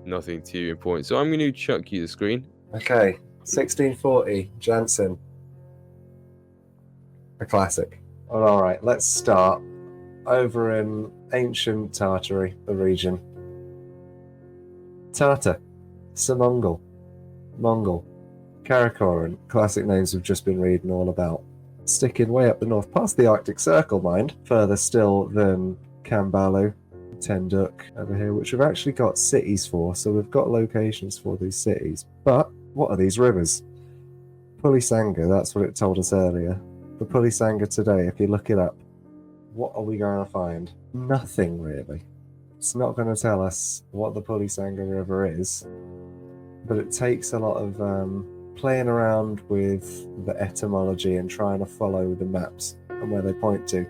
nothing too important. So I'm going to chuck you the screen. Okay, 1640, Jansen. A classic. All right, let's start over in ancient Tartary, the region. Tatar, Samongol, Mongol, Karakoram, classic names we've just been reading all about. Sticking way up the north, past the Arctic Circle, mind, further still than Kambalu, Tenduk over here, which we've actually got cities for, so we've got locations for these cities. But what are these rivers? Pulisanga, that's what it told us earlier. The Pulisanga today, if you look it up, what are we going to find? Nothing really. It's not going to tell us what the Pulisanga River is, but it takes a lot of playing around with the etymology and trying to follow the maps and where they point to.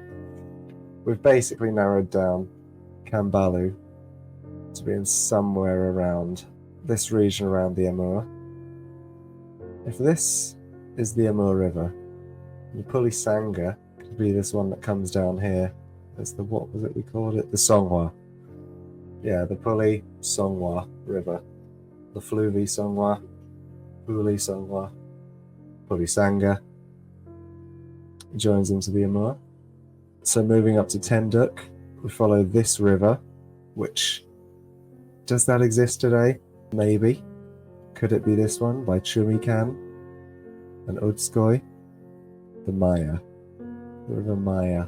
We've basically narrowed down Kambalu to being somewhere around this region around the Amur. If this is the Amur River, the Pulisanga could be this one that comes down here. It's the, what was it we called it? The Songhua. Yeah, the Puli-Songhua River. The Fluvi-Songhua, Puli-Songhua, Pulisanga joins into the Amur. So moving up to Tenduk, we follow this river, which, does that exist today? Maybe. Could it be this one by Chumikan and Utskoy? The Maya. The River Maya.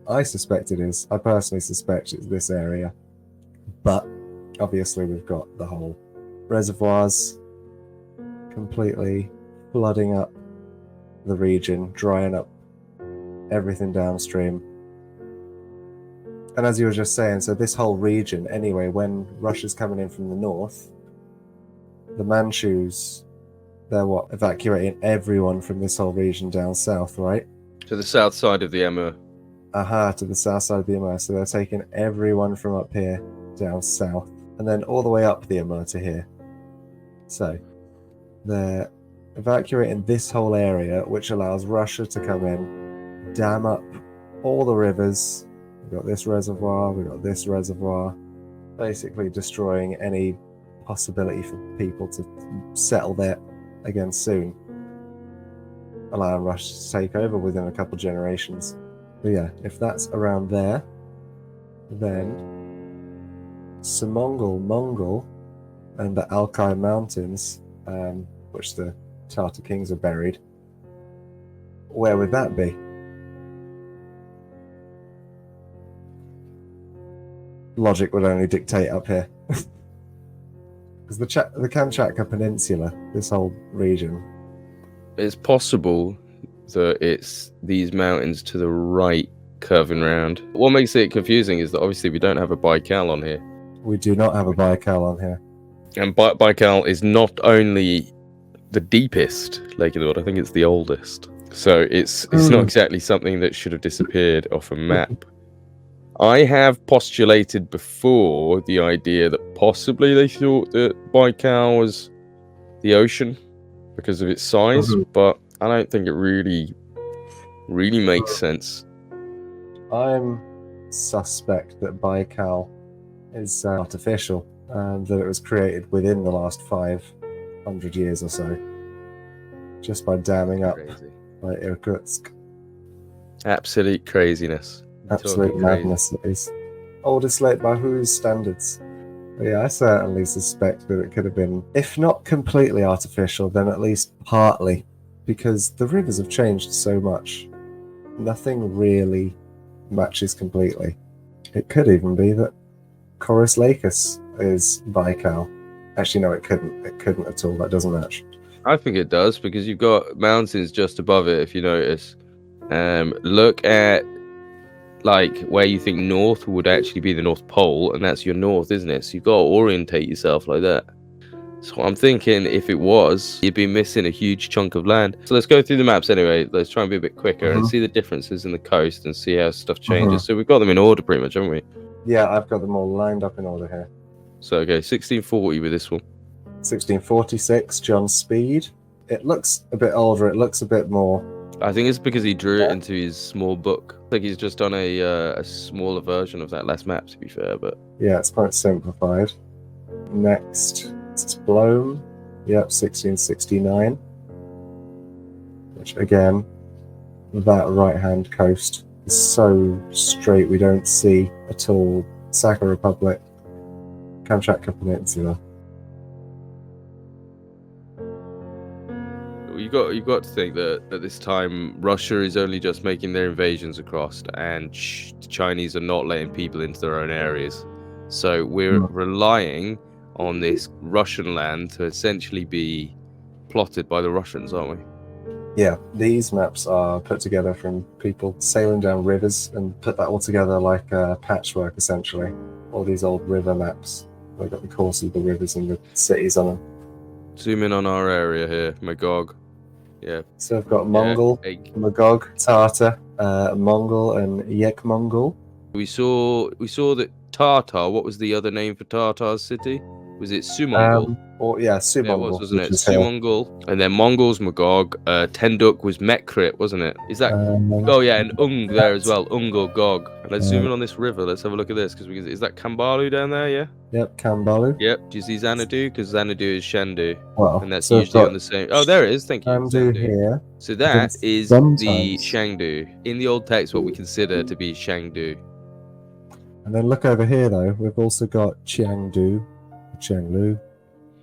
I suspect it is. I personally suspect it's this area. But obviously we've got the whole reservoirs completely flooding up the region, drying up everything downstream. And as you were just saying, so this whole region, anyway, when Russia's coming in from the north, the Manchus, they're what? Evacuating everyone from this whole region down south, right? To the south side of the Amur. To the south side of the Amur. So they're taking everyone from up here down south, and then all the way up the Amur to here. So they're evacuating this whole area, which allows Russia to come in, dam up all the rivers. We've got this reservoir, we've got this reservoir, basically destroying any possibility for people to settle there again soon, allowing Russia to take over within a couple generations. But yeah, if that's around there, then Samongol, Mongol, and the Altai Mountains, which the Tatar kings are buried, where would that be? Logic would only dictate up here. Because the Kamchatka Peninsula, this whole region. It's possible that it's these mountains to the right curving round. What makes it confusing is that obviously we don't have a Baikal on here. We do not have a Baikal on here. And Baikal is not only the deepest lake in the world, I think it's the oldest. So it's not exactly something that should have disappeared off a map. I have postulated before the idea that possibly they thought that Baikal was the ocean because of its size, but I don't think it really makes sense. I'm suspect that Baikal is artificial and that it was created within the last 500 years or so, just by damming up by Irkutsk. Absolute craziness. Absolute madness, it is. Oldest lake by whose standards? But yeah, I certainly suspect that it could have been, if not completely artificial, then at least partly, because the rivers have changed so much. Nothing really matches completely. It could even be that Chorus Lacus is Baikal. Actually, no, it couldn't. It couldn't at all. That doesn't match. I think it does, because you've got mountains just above it, if you notice. Look at like where you think north would actually be the North Pole, and that's your north, isn't it? So you've got to orientate yourself like that. So I'm thinking if it was, you'd be missing a huge chunk of land. So let's go through the maps anyway. Let's try and be a bit quicker and see the differences in the coast and see how stuff changes. So we've got them in order pretty much, haven't we? Yeah, I've got them all lined up in order here. So okay, 1640 with this one. 1646, John Speed. It looks a bit older. It looks a bit more. I think it's because he drew it into his small book. I think he's just done a smaller version of that last map, to be fair. But yeah, it's quite simplified. next is Blome. Yep, 1669. Which again, that right-hand coast is so straight we don't see at all. Sakha Republic, Kamchatka Peninsula. You've got to think that at this time Russia is only just making their invasions across, and the Chinese are not letting people into their own areas. So we're relying on this Russian land to essentially be plotted by the Russians, aren't we? Yeah, these maps are put together from people sailing down rivers and put that all together like a patchwork, essentially. All these old river maps. They've got the course of the rivers and the cities on them. Zoom in on our area here, Magog. Yeah. So I've got Mongol, Magog, Tartar, Mongol, and Yek Mongol. We saw that Tartar. What was the other name for Tartar's city? Was it Sumongol? Sumongol. Yeah, it was, wasn't it? Sumongol. And then Mongols, Magog. Tenduk was Mekrit, wasn't it? Is that? Oh yeah, and Ung there as well. Ung or Gog. And let's zoom in on this river. Let's have a look at this, because is that Kambalu down there? Yeah. Yep, Kambalu. Yep. Do you see Xanadu? Because Xanadu is Shandu. Well, and that's usually on the same. Oh, there it is. Thank you. Xanadu here. So that is the Shangdu. In the old text, what we consider to be Shangdu. And then look over here, though. We've also got Chiangdu, Chianglu,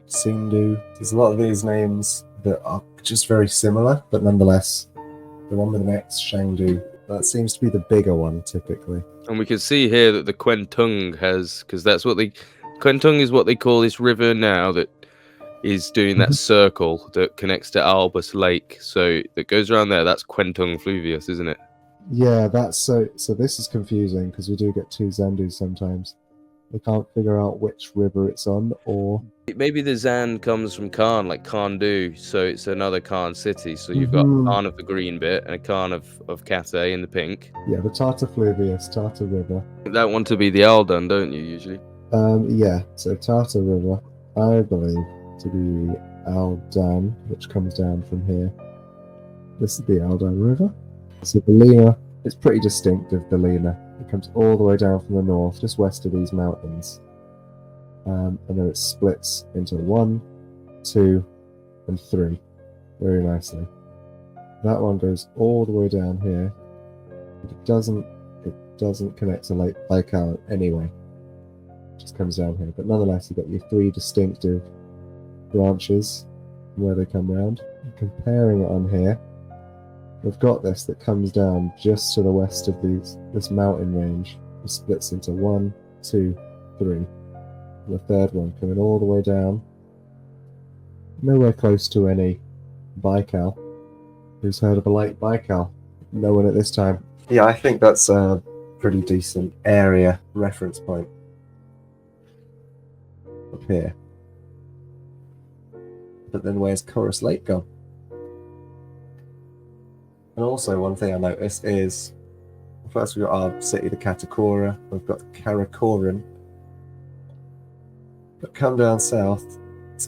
Singdu. There's a lot of these names that are just very similar, but nonetheless, the one with an X, Shangdu, that seems to be the bigger one, typically. And we can see here that the Quentung has, because that's what Quentung is what they call this river now that is doing that circle that connects to Albus Lake. So that goes around there. That's Quentung Fluvius, isn't it? Yeah, that's so this is confusing because we do get two Xandus sometimes. We can't figure out which river it's on, or maybe the Zan comes from Khan, like Khandu, so it's another Khan city. So you've got Khan of the green bit and a Khan of Cathay in the pink. Yeah, the Tartar Fluvius, Tartar River. That one to be the Aldan, don't you usually? Yeah. So Tartar River, I believe to be Aldan, which comes down from here. This is the Aldan River. So the Lena is pretty distinctive. The Lena, it comes all the way down from the north, just west of these mountains, and then it splits into 1, 2, and 3, very nicely. That one goes all the way down here. It doesn't connect to Lake Baikal anyway. It just comes down here, but nonetheless, you've got your 3 distinctive branches where they come round. Comparing it on here, we've got this that comes down just to the west of this mountain range. It splits into 1, 2, 3. And the third one coming all the way down. Nowhere close to any Baikal. Who's heard of a Lake Baikal? No one at this time. Yeah, I think that's a pretty decent area reference point. Up here. But then where's Chorus Lake gone? And also, one thing I noticed is, first we've got our city, the Katakora, we've got the Karakoram, but come down south,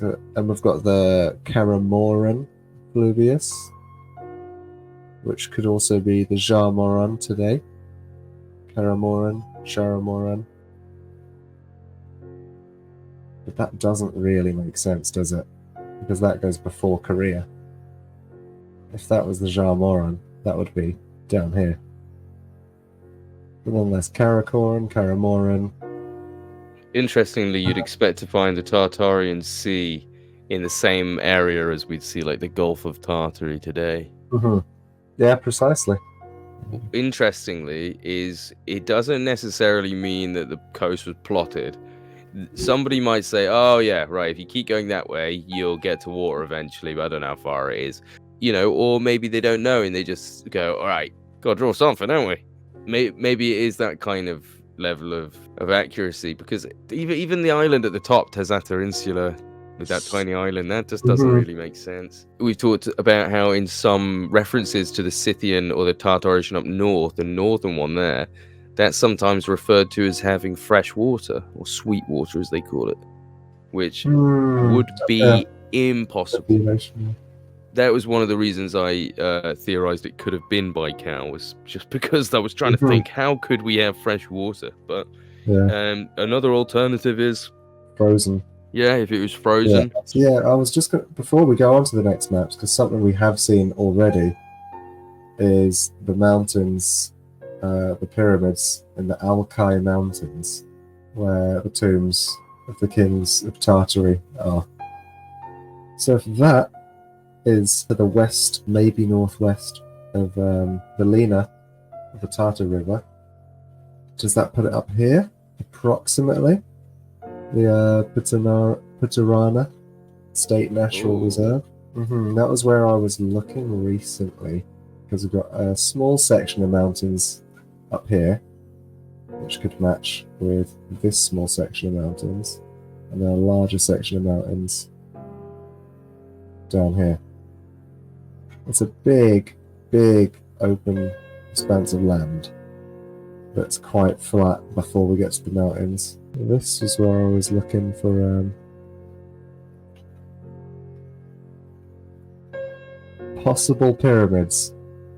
and we've got the Karamoran Fluvius, which could also be the Jarmoran today. Karamoran, Jaramoran. But that doesn't really make sense, does it? Because that goes before Korea. If that was the Jarmoran, that would be down here. But then there's Karakoram, Karamoran. Interestingly, you'd expect to find the Tartarian Sea in the same area as we'd see like the Gulf of Tartary today. Yeah, precisely. Interestingly, is it doesn't necessarily mean that the coast was plotted. Somebody might say, oh yeah, right, if you keep going that way, you'll get to water eventually, but I don't know how far it is. You know, or maybe they don't know and they just go, all right, gotta draw something, don't we? Maybe it is that kind of level of accuracy, because even the island at the top, Tazata Insula, with that tiny island, that just doesn't really make sense. We've talked about how in some references to the Scythian or the Tartarian up north, the northern one there, that's sometimes referred to as having fresh water, or sweet water as they call it, which would be impossible. That was one of the reasons I theorized it could have been Baikal, was just because I was trying to think, how could we have fresh water? But another alternative is frozen. Yeah, if it was Yeah, frozen. yeah. I was just before we go on to the next maps, because something we have seen already is the mountains, the pyramids in the Altai Mountains, where the tombs of the kings of Tartary are. So if that is to the west, maybe northwest of the Lena of the Tartar River, does that put it up here, approximately? The Putarana State Natural Ooh. Reserve. That was where I was looking recently, because we've got a small section of mountains up here, which could match with this small section of mountains, and then a larger section of mountains down here. It's a big, big open expanse of land that's quite flat before we get to the mountains. This is where I was looking for possible pyramids,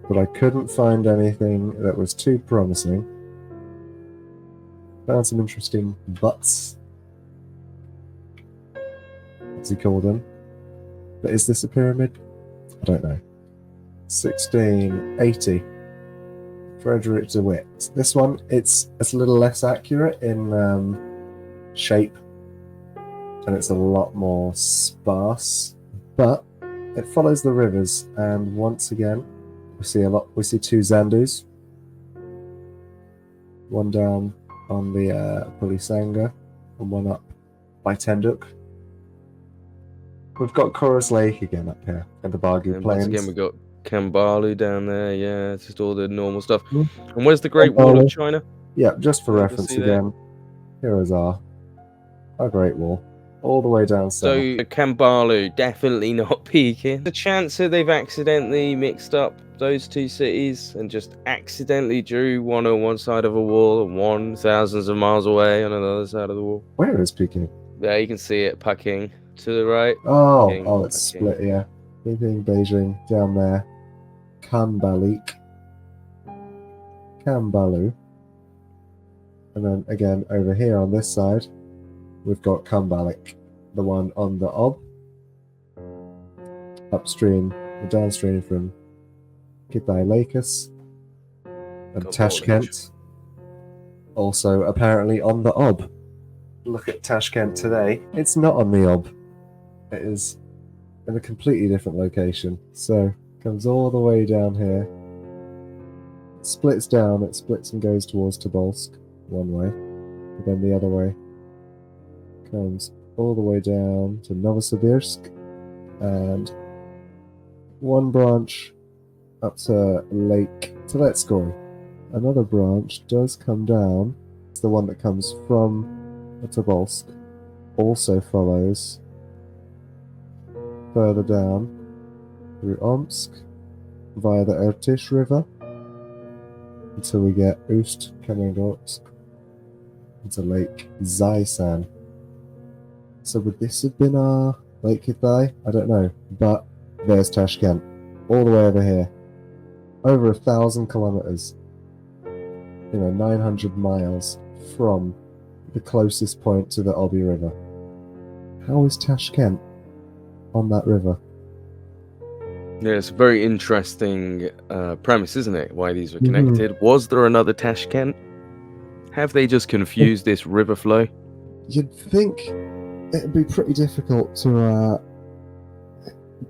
but I couldn't find anything that was too promising. Found some interesting butts, as he called them. But is this a pyramid? I don't know. 1680. Frederick DeWitt. This one, it's a little less accurate in shape, and it's a lot more sparse, but it follows the rivers, and once again we see two Zandus, one down on the Pulisanga and one up by Tenduk. We've got Chorus Lake again up here and the Bargu And Plains. once again, we've got Kambalu down there. Yeah, it's just all the normal stuff. Mhm. And where's the Great Wall of China? Yeah, just for Can I reference see that? again, here is our Great Wall, all the way down south. So Kambalu definitely not peaking. The chance that they've accidentally mixed up those two cities and just accidentally drew one on one side of a wall and one thousands of miles away on another side of the wall. Where is Peking? There you can see it, Peking to the right. Oh, Peking, it's Peking. split, yeah. Peking, Beijing, down there. Kambalik. Kambalu. And then again, over here on this side, we've got Kambalik, the one on the Ob. Upstream, or downstream from Kitay Lakes. And Tashkent. Also apparently on the Ob. Look at Tashkent today. It's not on the Ob. It is in a completely different location. So it comes all the way down here. It splits down, it splits and goes towards Tobolsk one way. And then the other way comes all the way down to Novosibirsk, and one branch up to Lake Teletskoy. Another branch does come down. It's the one that comes from Tobolsk. Also follows further down through Omsk via the Irtysh River until we get Ust-Kamengorsk into Lake Zaysan. So would this have been our Lake Kitay? I don't know, but there's Tashkent, all the way over here, over 1,000 kilometers, 900 miles from the closest point to the Obi River. How is Tashkent on that river? Yeah, it's a very interesting premise, isn't it? Why these were connected. Was there another Tashkent? Have they just confused this river flow? You'd think it'd be pretty difficult to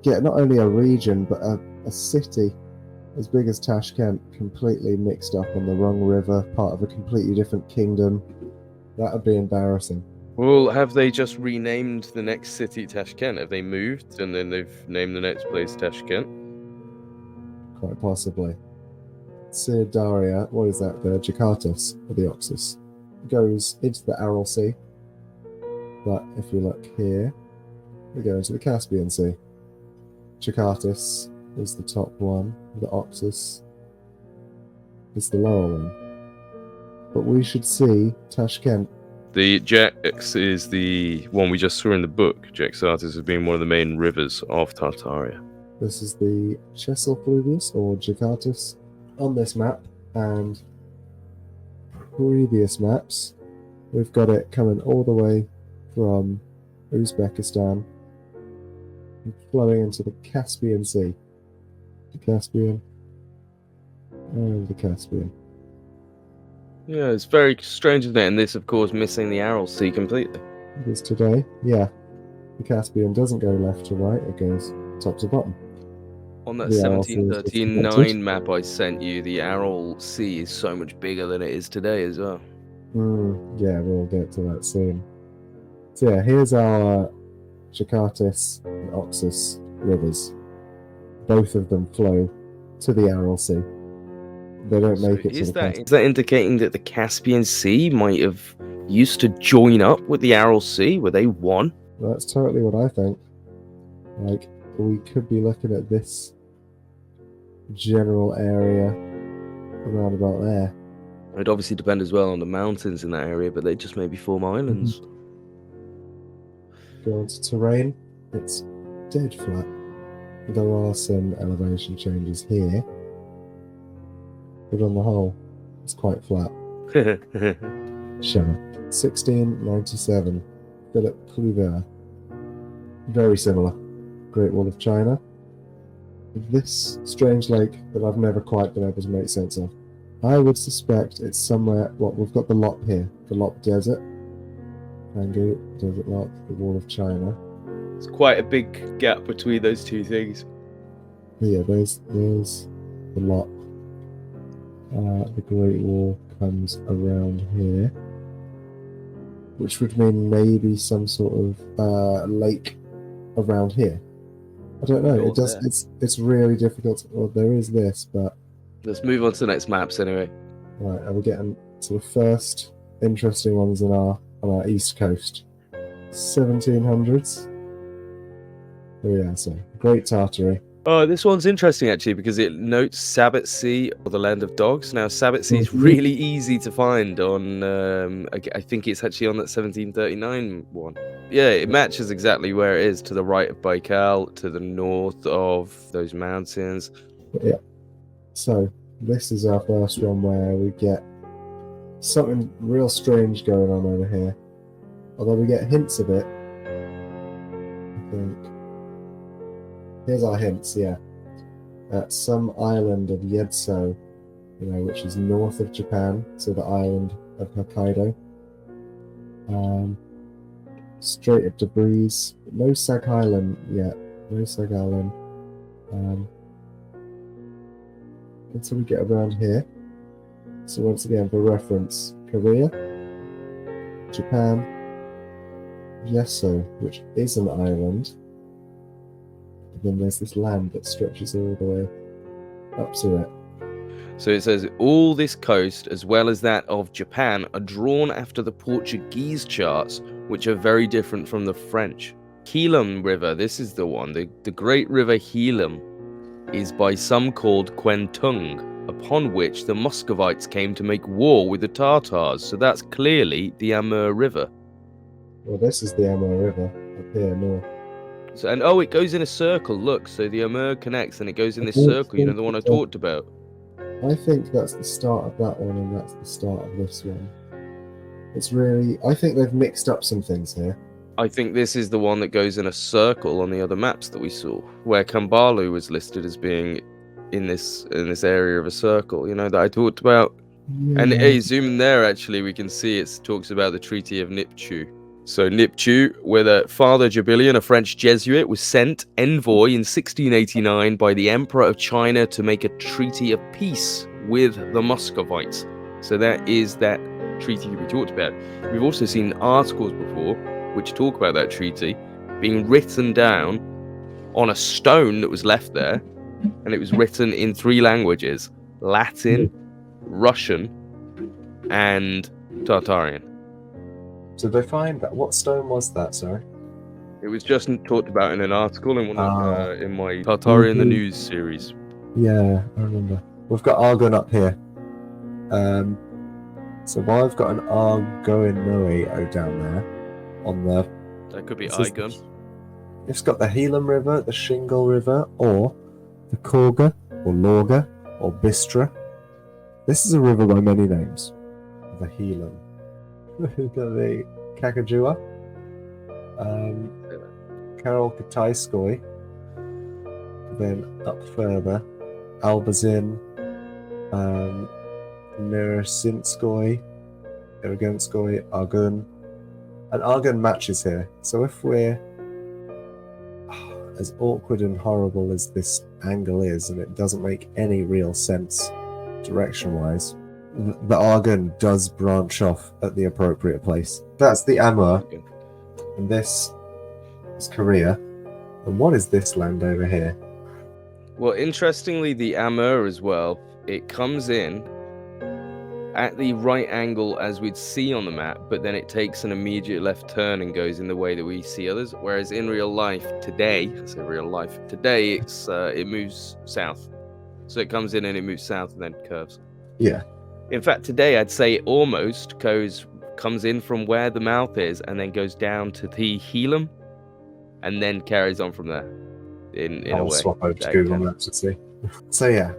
get not only a region but a city as big as Tashkent completely mixed up on the wrong river, part of a completely different kingdom. That would be embarrassing. Well, have they just renamed the next city Tashkent? Have they moved and then they've named the next place Tashkent? Quite possibly. Tartaria, what is that? The Jakartas, or the Oxus, goes into the Aral Sea. But if you look here, we go into the Caspian Sea. Jakartas is the top one, the Oxus is the lower one. But we should see Tashkent. The Jex is the one we just saw in the book. Jexartes has been one of the main rivers of Tartaria. This is the Chesil Fluvius, or Jakartas, on this map, and previous maps, we've got it coming all the way from Uzbekistan, and flowing into the Caspian Sea. The Caspian. And the Caspian. Yeah, it's very strange, isn't it? And this, of course, missing the Aral Sea completely. It is today, yeah. The Caspian doesn't go left to right, it goes top to bottom. On that The Aral Sea is 1739 map I sent you, the Aral Sea is so much bigger than it is today as well. Yeah, we'll get to that soon. So yeah, here's our Jakartas and Oxus rivers. Both of them flow to the Aral Sea. They don't make it to the Caspian. Is that indicating that the Caspian Sea might have used to join up with the Aral Sea? Were they one? That's totally what I think. Like, we could be looking at this general area around about there. It'd obviously depend as well on the mountains in that area, but they just maybe form islands. Go into terrain, it's dead flat. There are some elevation changes here, but on the whole, it's quite flat. Shimmer. 1697, Philip Cluver. Very similar. Great Wall of China. This strange lake that I've never quite been able to make sense of. I would suspect it's somewhere. What we've got the Lop here, the Lop Desert, Pangu Desert Lop, the Wall of China. It's quite a big gap between those two things. But yeah, there's the Lop. The Great Wall comes around here, which would mean maybe some sort of lake around here. I don't know. It does. It's really difficult. Well, there is this, but let's move on to the next maps anyway. Right, and we're getting to the first interesting ones on our east coast. 1700s. Oh yeah, so Great Tartary. Oh, this one's interesting actually because it notes Sabbat Sea or the Land of Dogs. Now, Sabbat Sea is really easy to find on. I think it's actually on that 1739 one. Yeah, it matches exactly where it is to the right of Baikal, to the north of those mountains. Yeah. So this is our first one where we get something real strange going on over here. Although we get hints of it. I think. Here's our hints, yeah. Some island of Yezo, which is north of Japan, so the island of Hokkaido. Strait of Debris. No Sag Island yet. No Sag Island. Until we get around here. So once again, for reference, Korea, Japan, Yezo, which is an island. Then there's this land that stretches all the way up to it. So it says, all this coast, as well as that of Japan, are drawn after the Portuguese charts, which are very different from the French. Helam River, this is the one. The great river Helam is by some called Quentung, upon which the Muscovites came to make war with the Tatars. So that's clearly the Amur River. Well, this is the Amur River up here north. So, and it goes in a circle. Look, so the Amur connects and it goes in this circle. The one I talked about. I think that's the start of that one, and that's the start of this one. It's really. I think they've mixed up some things here. I think this is the one that goes in a circle on the other maps that we saw, where Kambalu was listed as being in this area of a circle. That I talked about. Yeah. And hey, zoom in there. Actually, we can see it talks about the Treaty of Nipchu. So Nipchu, where Father Jubilian, a French Jesuit, was sent envoy in 1689 by the Emperor of China to make a treaty of peace with the Muscovites. So that is that treaty we talked about. We've also seen articles before which talk about that treaty being written down on a stone that was left there, and it was written in 3 languages: Latin, Russian, and Tartarian. So they find that. What stone was that, sorry? It was just talked about in an article in in my Tartarian the News series. Yeah, I remember. We've got Argon up here. So I've got an Argoinoe down there on the. That could be Ieuan. It's got the Helam River, the Shingle River, or the Korga, or Lorga, or Bistra. This is a river by many names. The Helam. We've got the Kakajua. Karol-Kitayskoy, then up further, Albazin, Mirasinskoy, Iraganskoy, Argun. And Argun matches here. So if we're as awkward and horrible as this angle is, and it doesn't make any real sense direction-wise, the Argun does branch off at the appropriate place. That's the Amur, and this is Korea. And what is this land over here? Well, interestingly, the Amur as well, it comes in at the right angle as we'd see on the map, but then it takes an immediate left turn and goes in the way that we see others. Whereas in real life today, I say real life today, it moves south. So it comes in and it moves south and then curves. Yeah. In fact, today I'd say it almost comes in from where the mouth is and then goes down to the Helum and then carries on from there. In a I'll way. swap over to Google Maps and see. So yeah,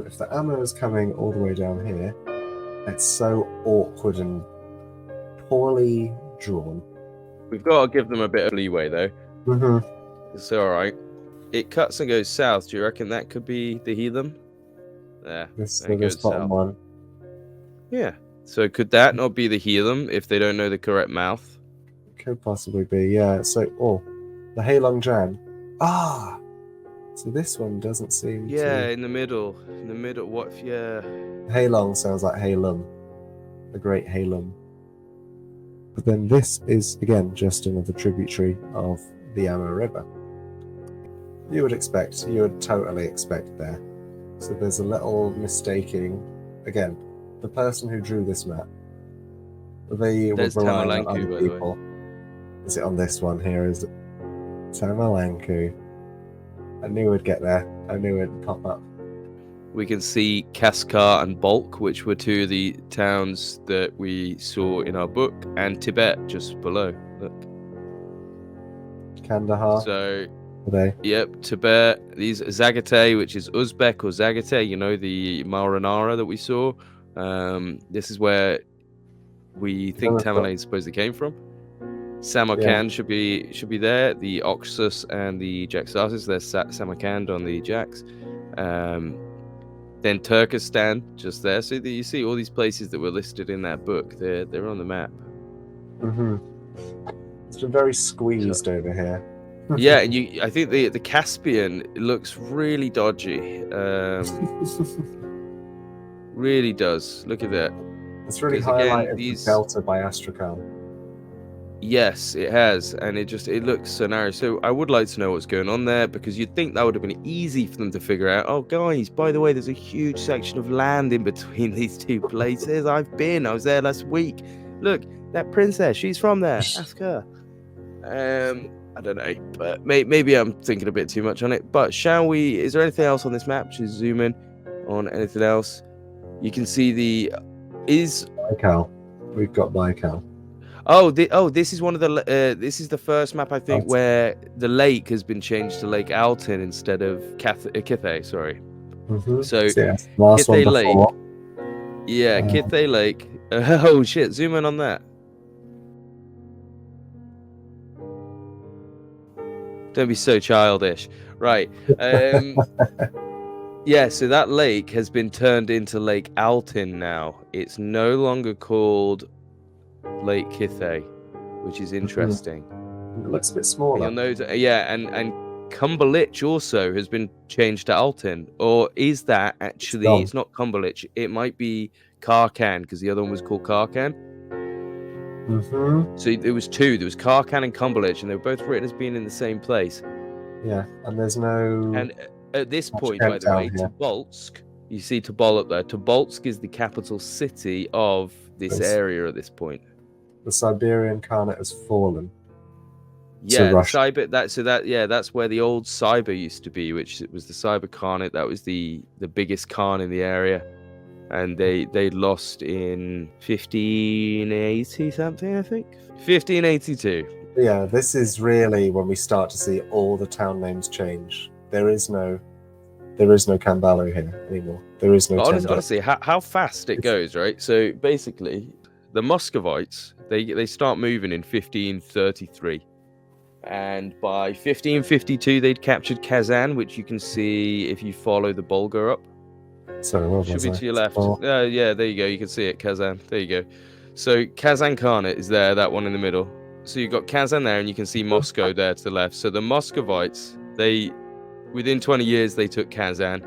if the Amur is coming all the way down here, it's so awkward and poorly drawn. We've got to give them a bit of leeway though. Mm-hmm. It's all right. It cuts and goes south. Do you reckon that could be the Helum? There. This goes bottom south. one. Yeah. So could that not be the Helum if they don't know the correct mouth? Could possibly be, yeah. So, the Heilong Jan. So this one doesn't seem to... in the middle. What? Yeah. Heilong sounds like Heilum. The Great Heilum. But then this is, again, just another tributary of the Amur River. You would totally expect there. So there's a little mistaking. Again, the person who drew this map, they were relying on other people. Is it on this one here? Is it Tamalanku? I knew we'd get there. I knew it'd pop up. We can see Kaskar and Balk, which were two of the towns that we saw in our book, and Tibet just below. Look. Kandahar. So, today. Yep, Tibet. These Zagatai, which is Uzbek or Zagatai, the Maranara that we saw. This is where we think Tamerlane supposedly came from. Samarkand should be there. The Oxus and the Jaxartes, there's Samarkand on the Jaks. Then Turkestan, just there. So you see all these places that were listed in that book. They're on the map. Mm-hmm. It's been very squeezed over here. Yeah, and I think the Caspian looks really dodgy. Really does. Look at that. It's really highlighted the delta by Astrakhan. Yes, it has, and it looks so narrow. So I would like to know what's going on there, because you'd think that would have been easy for them to figure out. Oh, guys, by the way, there's a huge section of land in between these two places. I was there last week. Look, that princess, she's from there. Ask her. I don't know, but maybe I'm thinking a bit too much on it. But is there anything else on this map? Just zoom in on anything else. You can see Baikal. We've got Baikal. This is one of the. This is the first map, I think, where the lake has been changed to Lake Altin instead of Kithay. Sorry. Mm-hmm. So last Kithay one before. Lake. Yeah, Kithay Lake. Oh shit! Zoom in on that. Don't be so childish. Right. Yeah, so that lake has been turned into Lake Altin now. It's no longer called Lake Kithay, which is interesting. It looks a bit smaller. You'll notice, and Cumberlich also has been changed to Altin. Or is that actually... It's not Cumberlich. It might be Karkan, because the other one was called Karkan. Mm-hmm. So there was two. There was Karkan and Cumberlich, and they were both written as being in the same place. Yeah, and there's no... And at this point, by the way, Tobolsk, you see Tobol up there. Tobolsk is the capital city of this area at this point. The Siberian Khanate has fallen. Yeah, that's where the old Cyber used to be, which was the Cyber Khanate. That was the biggest Khan in the area, and they lost in 1580 something, I think 1582. Yeah, this is really when we start to see all the town names change. There is no Kambalu here anymore. There is no. Honestly, how fast it goes, right? So basically, the Muscovites they start moving in 1533. And by 1552, they'd captured Kazan, which you can see if you follow the Bulgar up. Sorry, what Should was be I? to your left. Oh, Yeah, there you go. You can see it, Kazan. There you go. So Kazan Khanate is there, that one in the middle. So you've got Kazan there, and you can see Moscow there to the left. So the Muscovites, within 20 years, they took Kazan.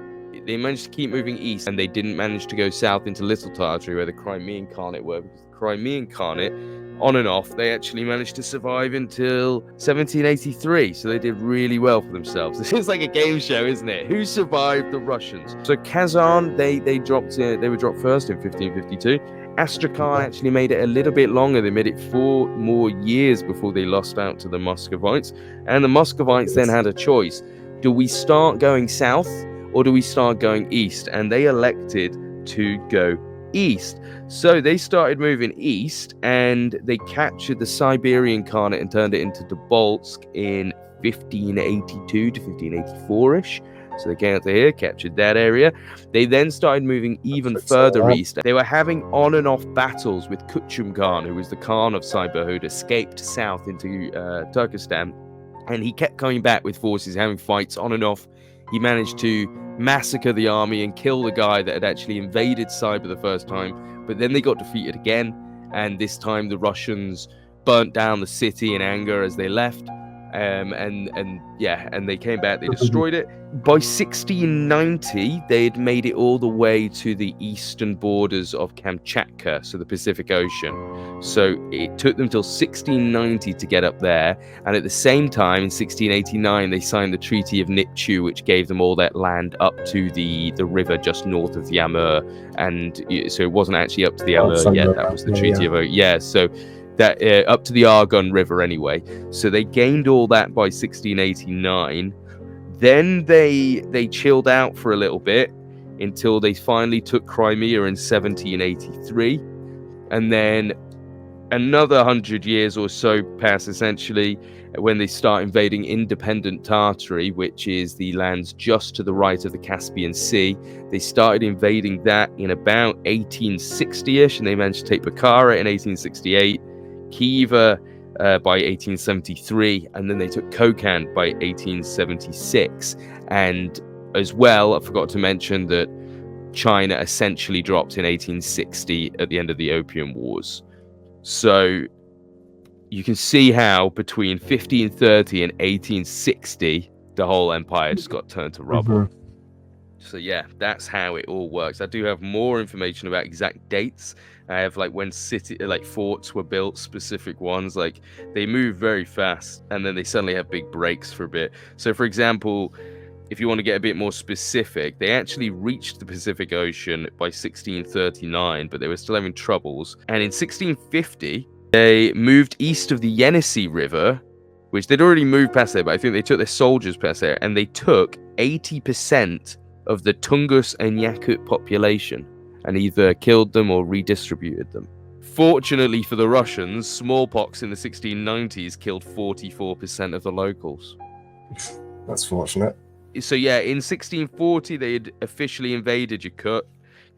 They managed to keep moving east, and they didn't manage to go south into Little Tartary, where the Crimean Khanate were, because the Crimean Khanate, on and off, they actually managed to survive until 1783. So they did really well for themselves. This is like a game show, isn't it? Who survived the Russians? So Kazan, they dropped it. They were dropped first in 1552. Astrakhan actually made it a little bit longer. They made it 4 more years before they lost out to the Muscovites. And the Muscovites then had a choice. Do we start going south or do we start going east? And they elected to go east. So they started moving east, and they captured the Siberian Khanate and turned it into Tobolsk in 1582 to 1584-ish. So they came out to here, captured that area. They then started moving even further east. They were having on and off battles with Kuchum Khan, who was the Khan of Siber, who'd escaped south into Turkestan. And he kept coming back with forces, having fights on and off. He managed to massacre the army and kill the guy that had actually invaded Siber the first time. But then they got defeated again. And this time the Russians burnt down the city in anger as they left. And they came back, they destroyed it. By 1690, they had made it all the way to the eastern borders of Kamchatka, so the Pacific Ocean. So it took them till 1690 to get up there. And at the same time, in 1689, they signed the Treaty of Nipchu, which gave them all that land up to the river just north of the Amur. And so it wasn't actually up to the Amur yet. That was the Treaty of... so that up to the Argun River anyway. So they gained all that by 1689. Then they chilled out for a little bit until they finally took Crimea in 1783. And then another 100 years or so pass, essentially, when they start invading independent Tartary, which is the lands just to the right of the Caspian Sea. They started invading that in about 1860-ish, and they managed to take Bukhara in 1868. Khiva by 1873, and then they took Kokand by 1876. And as well, I forgot to mention that China essentially dropped in 1860 at the end of the Opium Wars. So you can see how between 1530 and 1860, the whole empire just got turned to rubble. So yeah, that's how it all works. I do have more information about exact dates. I have when forts were built, specific ones. They move very fast, and then they suddenly have big breaks for a bit. So for example, if you want to get a bit more specific, they actually reached the Pacific Ocean by 1639, but they were still having troubles. And in 1650, they moved east of the Yenisei River, which they'd already moved past there, but I think they took their soldiers past there, and they took 80% of the Tungus and Yakut population and either killed them or redistributed them. Fortunately for the Russians, smallpox in the 1690s killed 44% of the locals. That's fortunate. So yeah, in 1640 they had officially invaded Yakut,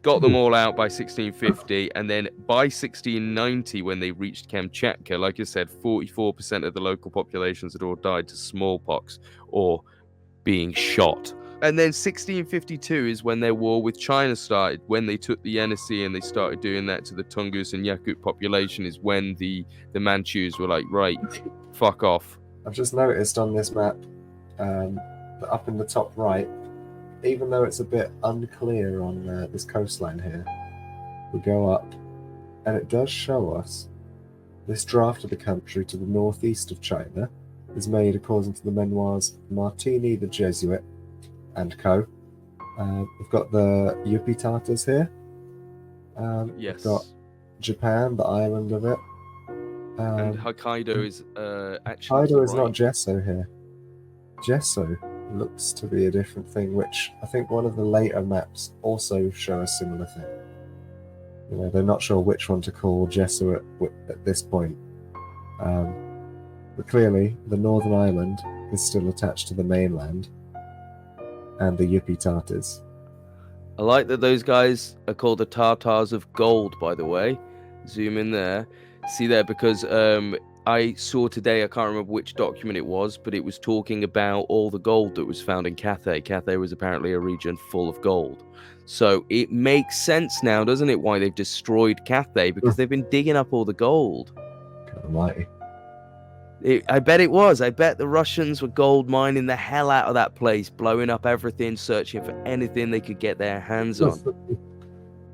got them all out by 1650, and then by 1690, when they reached Kamchatka, like I said, 44% of the local populations had all died to smallpox or being shot. And then 1652 is when their war with China started. When they took the Yenisei and they started doing that to the Tungus and Yakut population is when the Manchus were like, right, fuck off. I've just noticed on this map that up in the top right, even though it's a bit unclear on this coastline here, we go up and it does show us this draft of the country to the northeast of China is made according to the memoirs Martini the Jesuit and co. We've got the Yuppie Tatars here. Yes. We've got Japan, the island of it. And Hokkaido is actually... Hokkaido is not Jesso here. Jesso looks to be a different thing, which I think one of the later maps also show a similar thing. You know, they're not sure which one to call Jesso at this point. But clearly, the Northern Island is still attached to the mainland and the Yuppie Tatars. I like that those guys are called the Tartars of Gold, by the way. Zoom in there. See there, because I saw today, I can't remember which document it was, but it was talking about all the gold that was found in Cathay. Cathay was apparently a region full of gold. So it makes sense now, doesn't it, why they've destroyed Cathay, because they've been digging up all the gold. God almighty. I bet it was. I bet the Russians were gold mining the hell out of that place, blowing up everything, searching for anything they could get their hands on.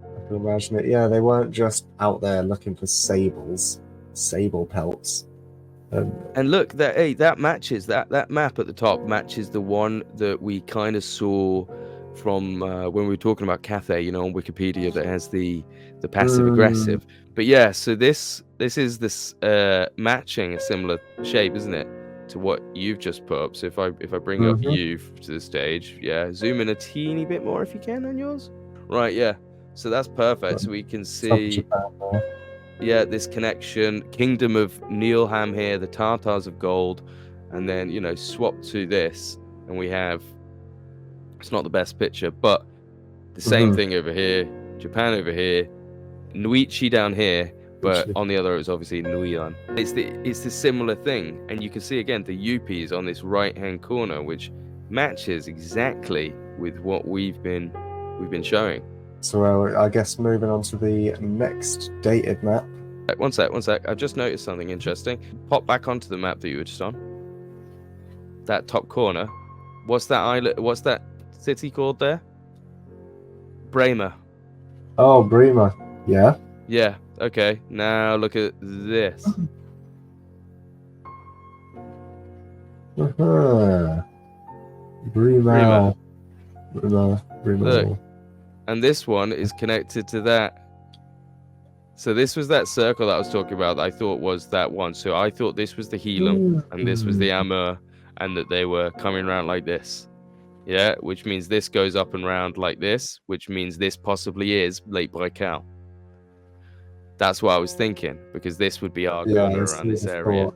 I can imagine it. Yeah, they weren't just out there looking for sable pelts. And look, that matches that map at the top matches the one that we kind of saw from when we were talking about Cathay, you know, on Wikipedia, that has the passive aggressive. But yeah, so this is this matching a similar shape, isn't it, to what you've just put up? So if I bring up you to the stage, yeah, zoom in a teeny bit more if you can on yours. Right, yeah. So that's perfect. So we can see. Yeah, this connection, Kingdom of Neelham here, the Tartars of gold, and then, you know, swap to this, and we have, it's not the best picture, but the same thing over here, Japan over here, Nuichi down here, but on the other it's obviously Ieuan. It's the similar thing, and you can see again the UP is on this right-hand corner, which matches exactly with what we've been showing. So I guess moving on to the next dated map. One sec. I've just noticed something interesting. Pop back onto the map that you were just on. That top corner. What's that island? What's that city called there? Bremer. Oh, Bremer. Yeah. Yeah. Okay. Now look at this. Bremer. Look. And this one is connected to that. So this was that circle that I was talking about that I thought was that one. So I thought this was the Helam and this was the Amur, and that they were coming around like this. Yeah, which means this goes up and round like this, which means this possibly is Lake Baikal. That's what I was thinking, because this would be our corner around this area.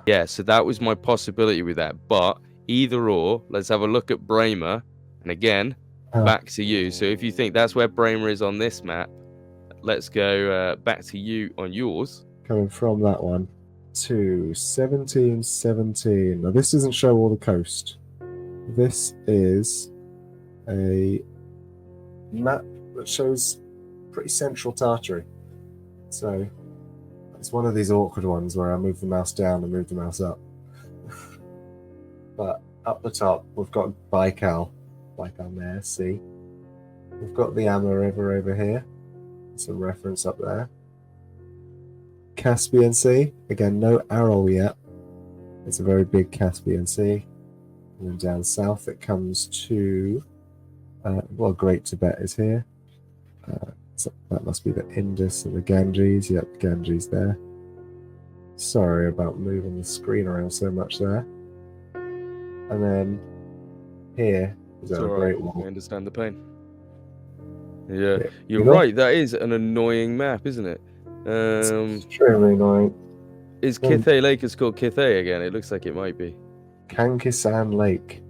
Yeah, so that was my possibility with that. But either or, let's have a look at Bremer. And again, back to you. So if you think that's where Bremer is on this map, let's go back to you on yours. Coming from that one to 1717. Now this doesn't show all the coast. This is a map that shows pretty central Tartary. So it's one of these awkward ones where I move the mouse down and move the mouse up. But up the top, we've got Baikal Mare Sea. We've got the Amur River over here. Some reference up there. Caspian Sea. Again, no Aral yet. It's a very big Caspian Sea. And then down south it comes to... well, Great Tibet is here. So that must be the Indus and the Ganges. Yep, Ganges there. Sorry about moving the screen around so much there. And then here is our Great Wall. I understand the pain. Yeah, you're right. That is an annoying map, isn't it? It's extremely annoying. Is Cathay Lake is called Cathay again? It looks like it might be. Kankisan Lake.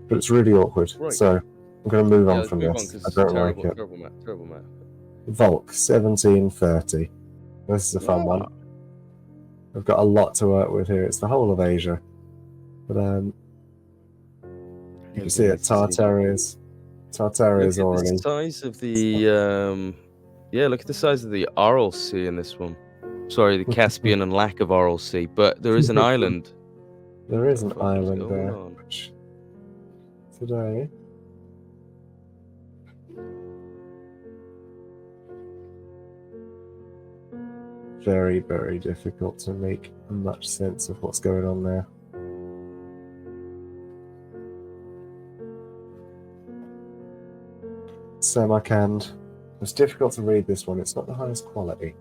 But it's really awkward. Right. So I'm going to move on from this. I don't like it. Terrible map. Volk, 1730. This is a fun one. I've got a lot to work with here. It's the whole of Asia. But you can see it, Tartaria is already... the size of the... yeah, look at the size of the Aral Sea in this one. Sorry, the Caspian and lack of Aral Sea. But there is an island. There is an island there. Which today... very, very difficult to make much sense of what's going on there. Samarkand. It's difficult to read this one. It's not the highest quality.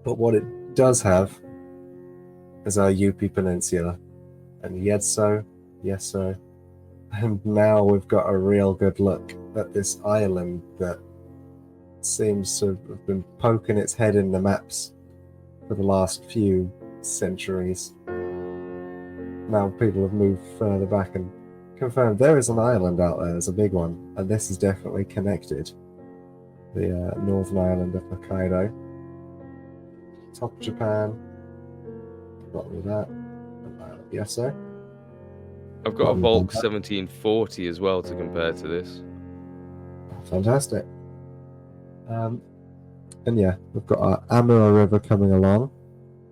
But what it does have is our UP Peninsula. And Yeso. And now we've got a real good look at this island that seems to have been poking its head in the maps for the last few centuries. Now people have moved further back and confirmed there is an island out there. There's a big one, and this is definitely connected. The northern island of Hokkaido. Top of Japan, bottom of that. Yes, sir. I've got a Bottom of Volk that. 1740 as well to compare to this. Fantastic. And yeah, we've got our Amur River coming along.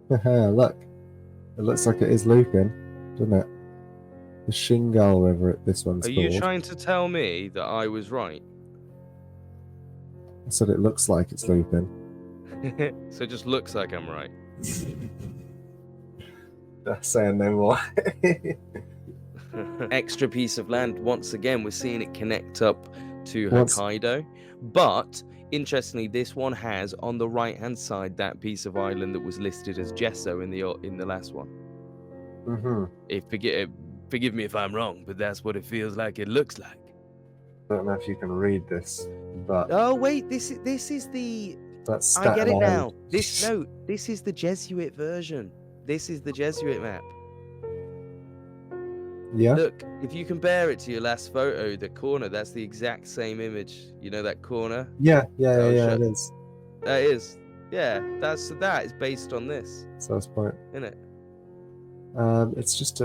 Look, it looks like it is looping, doesn't it? The Shingal River, this one's Are called. you trying to tell me that I was right? I said it looks like it's looping. So it just looks like I'm right. Saying no more. Extra piece of land. Once again, we're seeing it connect up to What's- Hokkaido. But interestingly, this one has on the right-hand side that piece of island that was listed as Jesso in the last one. Forgive me if I'm wrong, but that's what it feels like. It looks like. I don't know if you can read this, but Oh wait, this is the. that's I get it Staten now. Island. This is the Jesuit version. This is the Jesuit map. Yeah. Look, if you compare it to your last photo, the corner, that's the exact same image. You know that corner? Yeah, Oh, it shit. is. That is. Yeah, that is based on this, So that's point. isn't it? It's just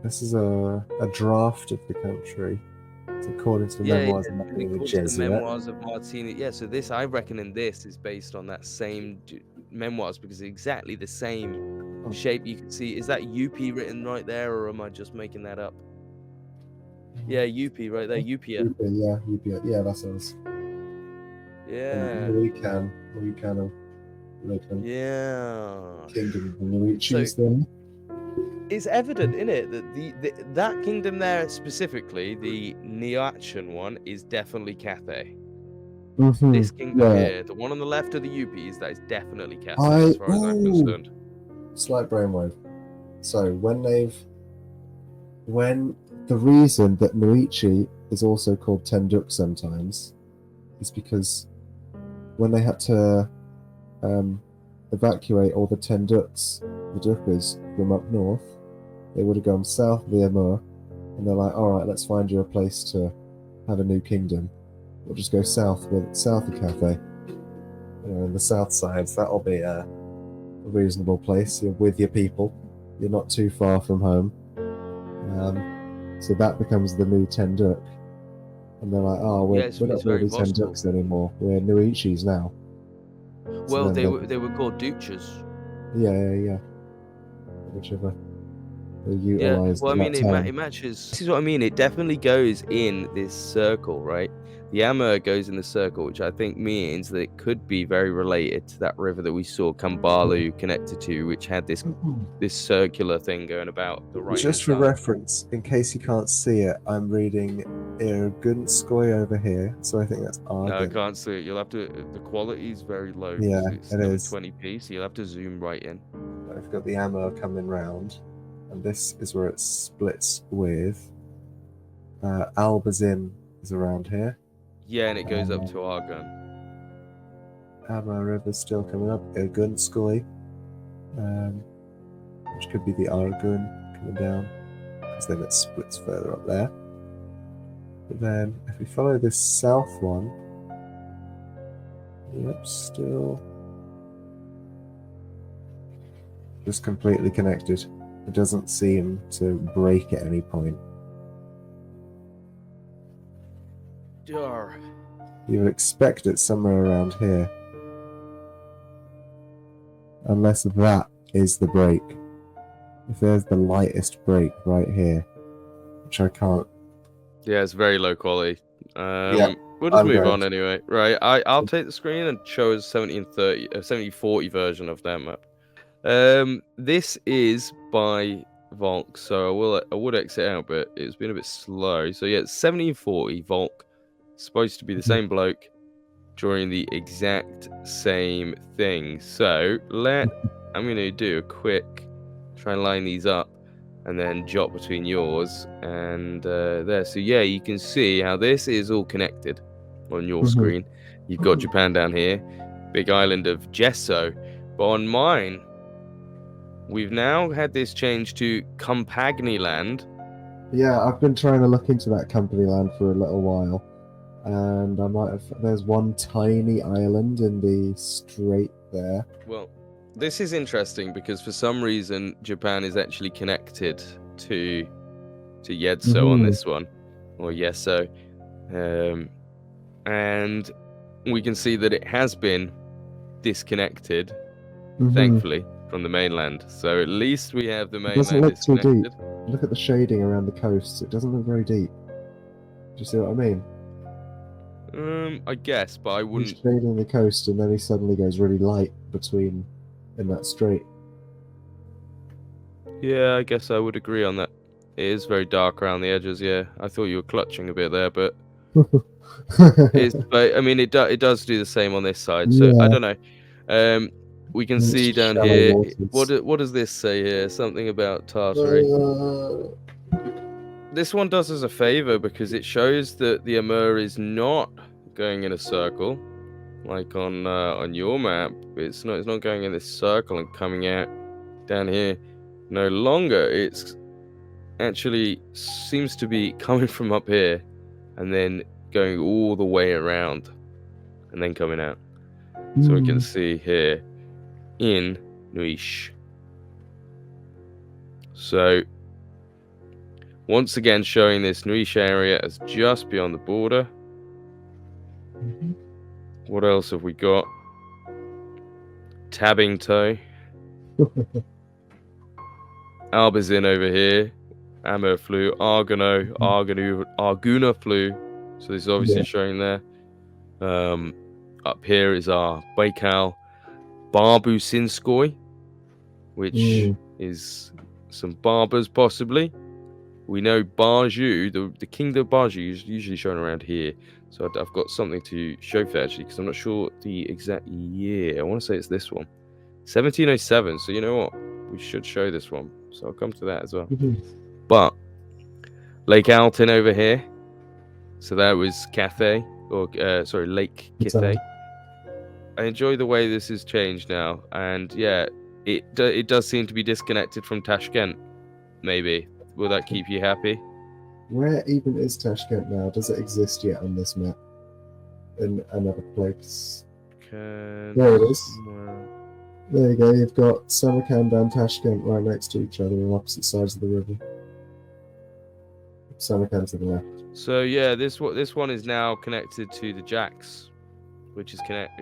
this is a draft of the country. It's according to the memoirs of Martini the according to the Jesuit. memoirs of Martini. Yeah, so this, I reckon, in this is based on that same memoirs because it's exactly the same shape. You can see, is that UP written right there, or am I just making that up? Yeah, UP right there, Upia. Yeah, that's us. Yeah. We can have Yeah. Kingdom of Luigi's then. It's evident, in it, that that kingdom there specifically, the Neoachian one, is definitely Cathay. This kingdom here, the one on the left of the UPs, that is definitely Cathay, as far as I'm concerned. Slight brainwave. So when the reason that Muichi is also called Tenduk sometimes is because when they had to evacuate all the Tenduks, the Dukas, from up north, they would have gone south of the Amur, and they're like, all right, let's find you a place to have a new kingdom. We'll just go south of Cathay. In the south sides, that'll be a reasonable place. You're with your people. You're not too far from home. So that becomes the new Tenduk. And they're like, oh, we're not really Tenduks anymore. We're Nuichis now. Well, so they were called Duchas. Yeah. Whichever. Yeah, well, I mean, it matches. This is what I mean. It definitely goes in this circle, right? The Amur goes in the circle, which I think means that it could be very related to that river that we saw Kambalu connected to, which had this circular thing going about the right. Just for reference, in case you can't see it, I'm reading Irgunskoy over here, so I think that's Argun. No, I can't see it. You'll have to. The quality is very low. Yeah, it's it is 20p, so you'll have to zoom right in. I've got the Amur coming round, and this is where it splits with Albazin is around here. Yeah, and it goes up to Argun. Amur River's still coming up. Irgunskoy, which could be the Argun coming down, because then it splits further up there. But then, if we follow this south one, yep, still just completely connected. It doesn't seem to break at any point. You would expect it somewhere around here. Unless that is the break. If there's the lightest break right here, which I can't. Yeah, it's very low quality. We'll just move on anyway. Right, I'll take the screen and show us 7040 version of that map. This is by Volk, so I would exit out, but it's been a bit slow. So yeah, it's 1740 Volk. Supposed to be the same bloke drawing the exact same thing. So I'm going to do a quick try and line these up and then jot between yours and there. So yeah, you can see how this is all connected on your screen. You've got Japan down here, big island of Jesso, but on mine we've now had this change to Compagni land. Yeah, I've been trying to look into that company land for a little while. And I might have. There's one tiny island in the strait there. Well, This is interesting because for some reason Japan is actually connected to Yezo on this one, or Yeso, and we can see that it has been disconnected, thankfully, from the mainland. So at least we have the It doesn't mainland look too disconnected. deep. Look at the shading around the coast. It doesn't look very deep. Do you see what I mean? I guess, but I He's wouldn't. shading the coast, and then he suddenly goes really light in that strait. Yeah, I guess I would agree on that. It is very dark around the edges. Yeah, I thought you were clutching a bit there, but but I mean, it does do the same on this side. So I don't know. We can It's see down shallow here. waters. What does this say here? Something about Tartary. This one does us a favor because it shows that the Amur is not going in a circle, like on your map. It's not going in this circle and coming out down here. No longer. It's actually seems to be coming from up here and then going all the way around and then coming out. So we can see here in Nuish. So once again showing this Nuish area as just beyond the border. What else have we got? Tabbingtoe. Albazin over here. Amur flu. Arguna flu. So this is obviously showing there. Up here is our Baikal Barbu Sinskoi, which is some barbers possibly. We know Baju, the kingdom of Baju is usually shown around here. So I've got something to show for actually, because I'm not sure the exact year. I want to say it's this one. 1707. So you know what? We should show this one. So I'll come to that as well. But Lake Alton over here. So that was Cathay, or Lake Cathay. I enjoy the way this is changed now, and yeah, it does seem to be disconnected from Tashkent. Maybe will that keep you happy? Where even is Tashkent now? Does it exist yet on this map? In another place? There it is. Somewhere. There you go. You've got Samarkand and Tashkent right next to each other on opposite sides of the river. Samarkand to the left. So yeah, this one is now connected to the Jacks, which is correct.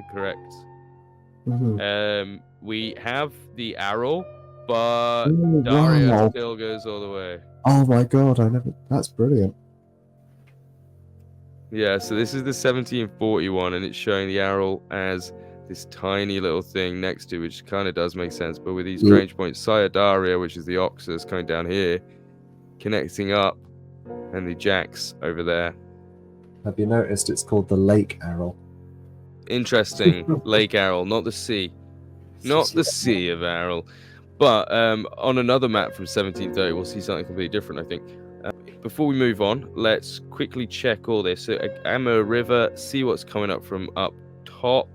We have the Aral, but Daria still goes all the way. Oh my god, that's brilliant. Yeah, so this is the 1741, and it's showing the Aral as this tiny little thing next to, which kind of does make sense, but with these strange points, Daria, which is the Oxus coming down here, connecting up, and the Jacks over there. Have you noticed it's called the Lake Aral? Interesting. Lake Aral, not the sea. Not the Sea of Aral. But on another map from 1730, we'll see something completely different, I think. Before we move on, let's quickly check all this. So, Amur River, see what's coming up from up top.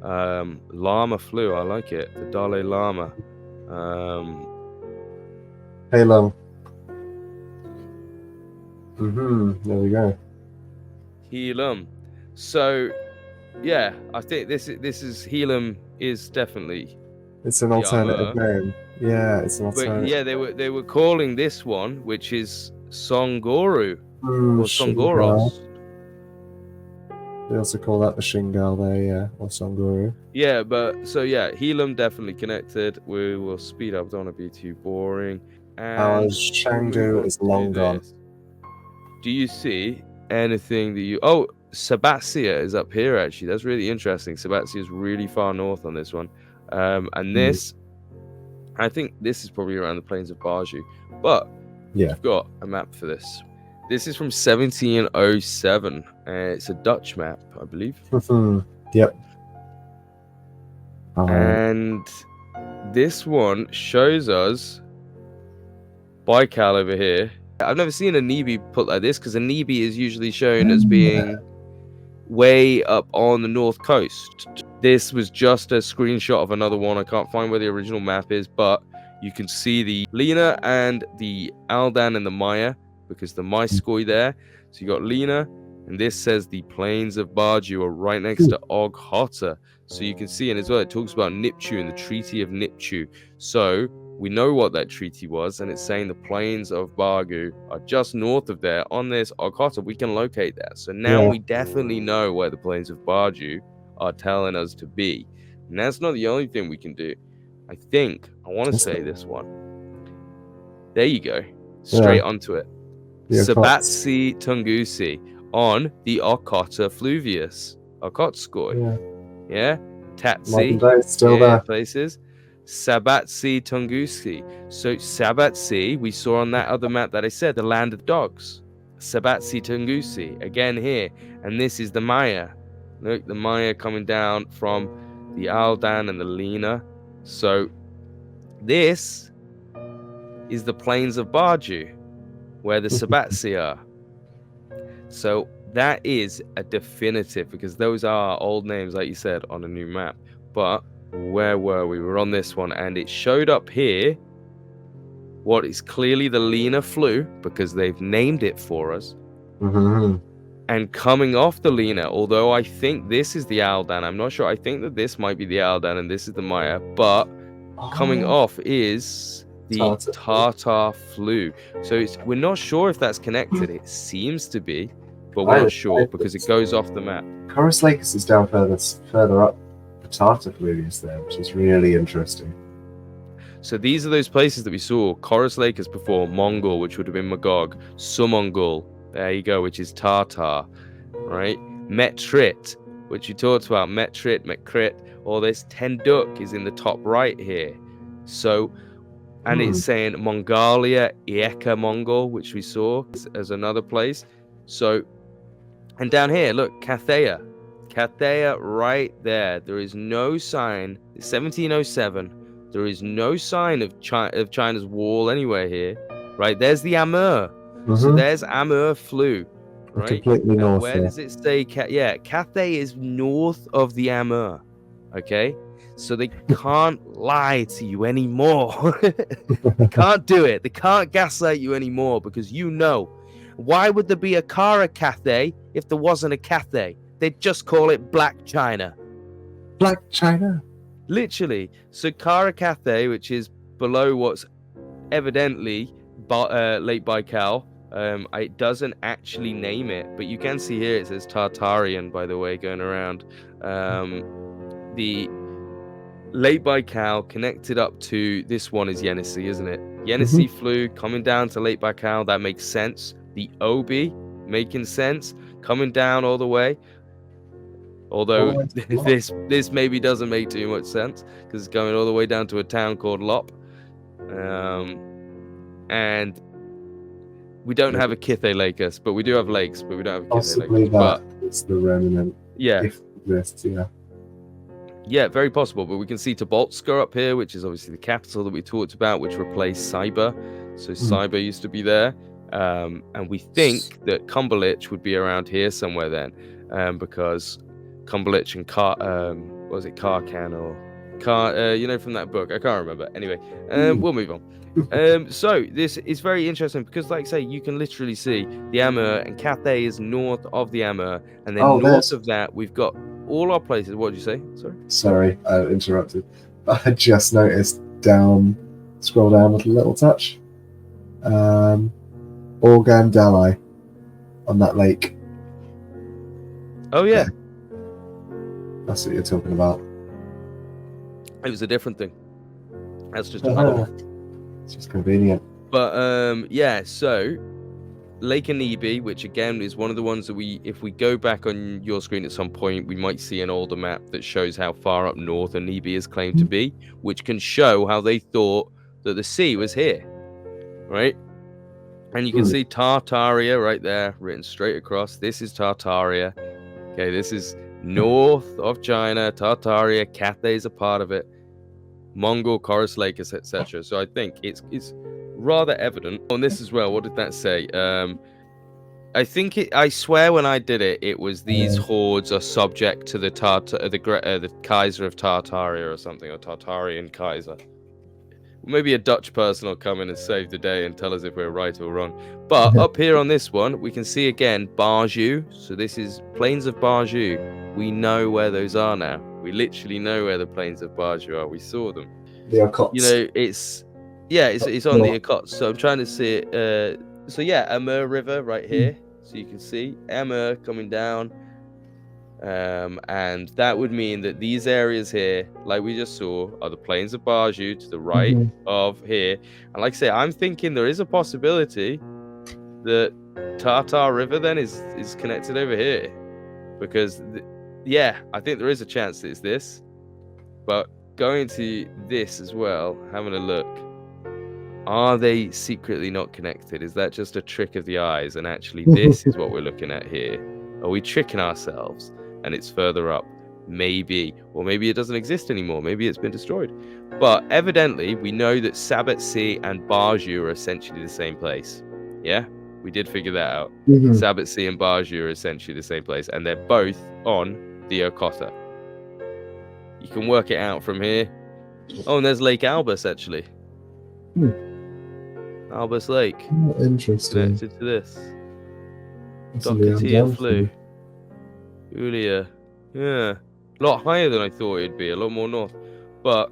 Lama flu, I like it. The Dalai Lama. Hey, Lung. There we go. Helam. So, yeah, I think this is Helam is definitely. It's an alternative name. Yeah, it's an alternative. But yeah, they were calling this one, which is Songoru or Songoros. They also call that the Shingal there, yeah, or Songoru. Yeah, but so yeah, Helam definitely connected. We will speed up. Don't want to be too boring. And Shangdu is long gone. Do you see anything that you? Oh, Sabatia is up here actually. That's really interesting. Sabatia is really far north on this one. And this, I think this is probably around the plains of Baju. But yeah, I've got a map for this. This is from 1707. It's a Dutch map, I believe. Yep. And this one shows us Baikal over here. I've never seen a Nibi put like this, because a Nibi is usually shown as being way up on the north coast. This was just a screenshot of another one. I can't find where the original map is, but you can see the Lena and the Aldan and the Maya, because the Maiskoi there. So you got Lena, And this says the plains of Barju are right next to Oghota. So you can see, and as well, it talks about Nipchu and the Treaty of Nipchu. So we know what that treaty was, and it's saying the plains of Bargu are just north of there on this Oghota. We can locate that. So now we definitely know where the plains of Barju are telling us to be. And that's not the only thing we can do. I think I want to say this one. There you go. Straight onto it. Sabatsi Tungusi on the Okhotsk fluvius. Okhotskoy. Yeah. Tatsi. Still there. Places. Sabatsi Tungusi. So Sabatsi, we saw on that other map that I said, the land of dogs. Sabatsi Tungusi. Again here. And this is the Maya. Look, the Maya coming down from the Aldan and the Lena. So this is the plains of Barju, where the Sabatsi are. So that is a definitive, because those are old names, like you said, on a new map. But where were we? We were on this one, and it showed up here what is clearly the Lena Flu, because they've named it for us. And coming off the Lena, although I think this is the Aldan, I'm not sure. I think that this might be the Aldan and this is the Maya, but coming off is the Tartar flu. So we're not sure if that's connected. It seems to be, but we're not sure because it goes off the map. Chorus Lake is down further up the Tartar fluvius there, which is really interesting. So these are those places that we saw. Chorus Lake is before Mongol, which would have been Magog. Sumongol, there you go, which is Tartar, right? Metrit, which you talked about, Mekrit, all this. Tenduk is in the top right here. So, and it's saying Mongolia, Ieka Mongol, which we saw as another place. So, and down here, look, Kathea right there. There is no sign. It's 1707. There is no sign of China's wall anywhere here, right? There's the Amur. So there's Amur flu, right? Completely north. Where does it say? Cathay is north of the Amur, okay? So they can't lie to you anymore. They can't do it. They can't gaslight you anymore because you know. Why would there be a Kara Cathay if there wasn't a Cathay? They'd just call it Black China. Black China? Literally. So Kara Cathay, which is below what's evidently Lake Baikal, it doesn't actually name it, but you can see here it says Tartarian, by the way, going around. The Lake Baikal connected up to this one is Yenisei, isn't it? Yenisei flew coming down to Lake Baikal. That makes sense. The Obi making sense coming down all the way. Although this maybe doesn't make too much sense because it's going all the way down to a town called Lop. And we don't have a Kithe Lakers, but we do have lakes, but we don't have a Kithe Lakers. But it's the remnant. Yeah. If it exists, yeah. Yeah, very possible. But we can see Tobolska up here, which is obviously the capital that we talked about, which replaced Cyber. So Cyber used to be there. And we think that Kumberlich would be around here somewhere then, because Kumberlich and was it Karkan or from that book? I can't remember. Anyway, we'll move on. So this is very interesting because, like I say, you can literally see the Amur, and Cathay is north of the Amur, and then north of that we've got all our places. What did you say? Sorry, I interrupted. I just noticed scroll down a little touch. Organ Dalai on that lake. Oh yeah. That's what you're talking about. It was a different thing. That's just another. It's just convenient. But so Lake Anibi, which again is one of the ones that if we go back on your screen at some point, we might see an older map that shows how far up north Anibi is claimed to be, which can show how they thought that the sea was here, right? And you can see Tartaria right there, written straight across. This is Tartaria. Okay, this is north of China. Tartaria, Cathay is a part of it. Mongol, Chorus Lake, etc. So I think it's rather evident on this as well. What did that say? I swear when I did it, it was these hordes are subject to the Kaiser of Tartaria or something, or Tartarian Kaiser. maybe a Dutch person will come in and save the day and tell us if we're right or wrong. But up here on this one, we can see again Baju. So this is plains of Baju. We know where those are now. We literally know where the plains of Baju are. We saw them. The Ocots. You know, it's on the Ocots. So I'm trying to see it. So yeah, Amur River right here. So you can see Amur coming down. And that would mean that these areas here, like we just saw, are the plains of Baju to the right of here. And like I say, I'm thinking there is a possibility that Tartar River then is connected over here, because I think there is a chance that it's this. But going to this as well, having a look, are they secretly not connected? Is that just a trick of the eyes? And actually, this is what we're looking at here. Are we tricking ourselves? And it's further up, maybe, or maybe it doesn't exist anymore. Maybe it's been destroyed. But evidently, we know that Sabatsi and Baju are essentially the same place. Yeah, we did figure that out. Sabatsi and Baju are essentially the same place, and they're both on the Okota. You can work it out from here. Oh, and there's Lake Albus actually. Albus Lake. Oh, interesting. Connected to this. Dokatia Flu. Ulia. Yeah. A lot higher than I thought it'd be, a lot more north. But,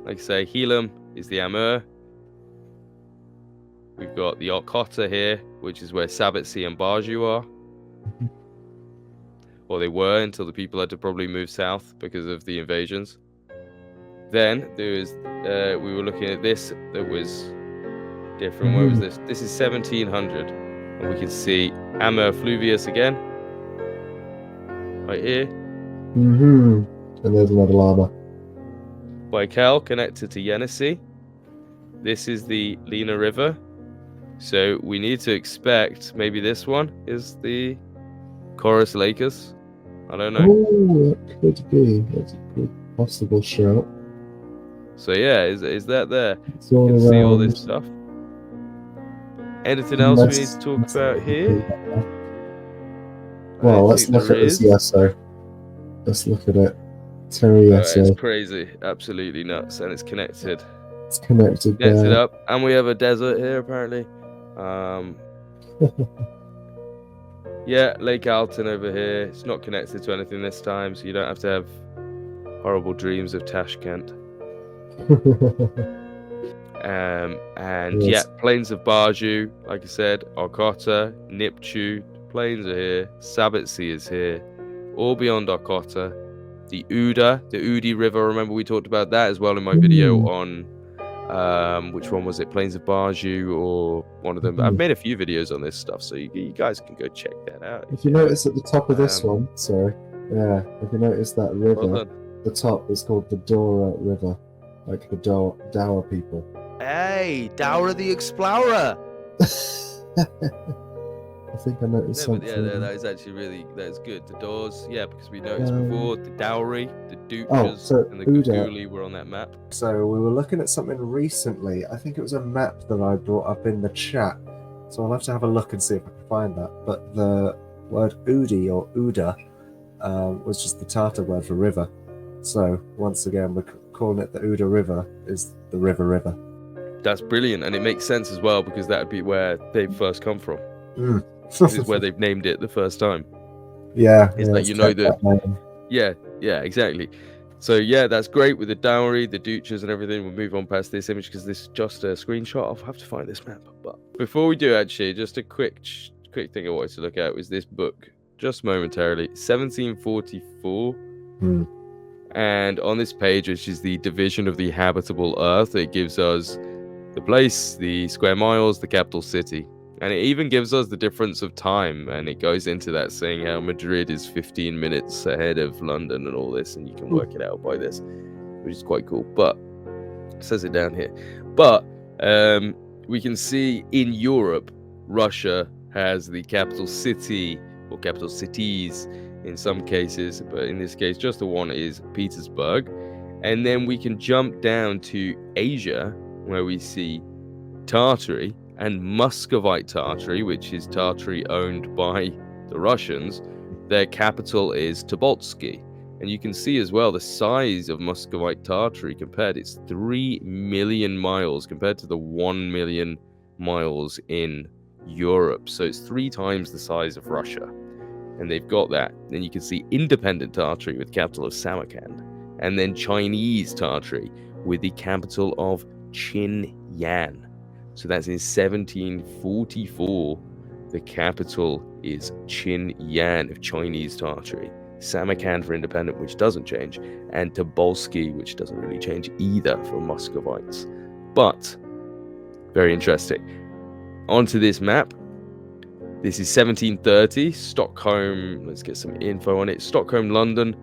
like I say, Helam is the Amur. We've got the Okota here, which is where Sabatsi and Baju are. Or they were, until the people had to probably move south because of the invasions. Then, there was, we were looking at this that was different. Where was this? This is 1700. And we can see Amur Fluvius again. Right here. And there's another llama. Baikal connected to Yenisei. This is the Lena River. So we need to expect maybe this one is the Chorus Lakers. I don't know. Oh, that could be. That's a good possible shout. So yeah, is that there? It's all you can around. see all this stuff. Anything else we need to talk about here? Well, let's look at this Yeso. Let's look at it. Terry Yeso. It's crazy. Absolutely nuts. And it's connected. It's connected up. And we have a desert here, apparently. Yeah, Lake Alton over here. It's not connected to anything this time, so you don't have to have horrible dreams of Tashkent. And yes. Plains of Baju, like I said, Okota, Nipchu, plains are here, Sabatsi is here, all beyond Okota. The Udi River, remember we talked about that as well in my video on, which one was it, Plains of Baju or one of them. I've made a few videos on this stuff, so you guys can go check that out. If you notice at the top of this one, if you notice that river, the top is called the Dora River, like the Dower people. Hey, Dowra the Explorer! I think I noticed something. Yeah, that is actually that is good. The doors, because we noticed before, the Dowry, the Duchas, and the Guguli were on that map. So we were looking at something recently. I think it was a map that I brought up in the chat. So I'll have to have a look and see if I can find that. But the word Udi or Uda was just the Tartar word for river. So once again, we're calling it the Uda River is the river. That's brilliant, and it makes sense as well because that would be where they first come from. This is where they've named it the first time. It's like, you know, that exactly. So that's great with the Dowry, the Duchas and everything. We'll move on past this image because this is just a screenshot. I'll have to find this map. But before we do, actually, just a quick thing I wanted to look at was this book, just momentarily, 1744. And on this page, which is the division of the habitable earth, it gives us the place, the square miles, the capital city. And it even gives us the difference of time. And it goes into that saying how Madrid is 15 minutes ahead of London and all this. And you can work it out by this, which is quite cool. But it says it down here. But we can see in Europe, Russia has the capital city or capital cities in some cases. But in this case, just the one is Petersburg. And then we can jump down to Asia, where we see Tartary and Muscovite Tartary, which is Tartary owned by the Russians. Their capital is Tobolsky. And you can see as well the size of Muscovite Tartary compared. It's 3 million miles compared to the 1 million miles in Europe. So it's 3 times the size of Russia. And they've got that. Then you can see independent Tartary with capital of Samarkand. And then Chinese Tartary with the capital of Ieuan. So that's in 1744. The capital is Ieuan of Chinese Tartary. Samarkand for independent, which doesn't change, and Tobolsky, which doesn't really change either for Muscovites. But very interesting. Onto this map. This is 1730, Stockholm. Let's get some info on it. Stockholm, London.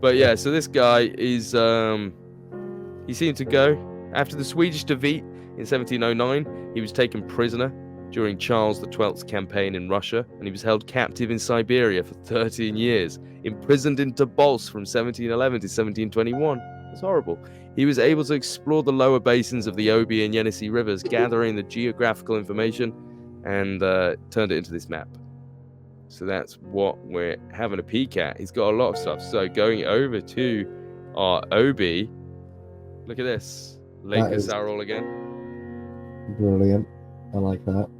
But yeah, so this guy is he seemed to go after the Swedish defeat in 1709. He was taken prisoner during Charles XII's campaign in Russia, and he was held captive in Siberia for 13 years, imprisoned in Tobolsk from 1711 to 1721. That's horrible. He was able to explore the lower basins of the Obi and Yenisei rivers, gathering the geographical information, and turned it into this map. So that's what we're having a peek at. He's got a lot of stuff. So going over to our Obi, look at this. Lake Baikal again. Brilliant. I like that.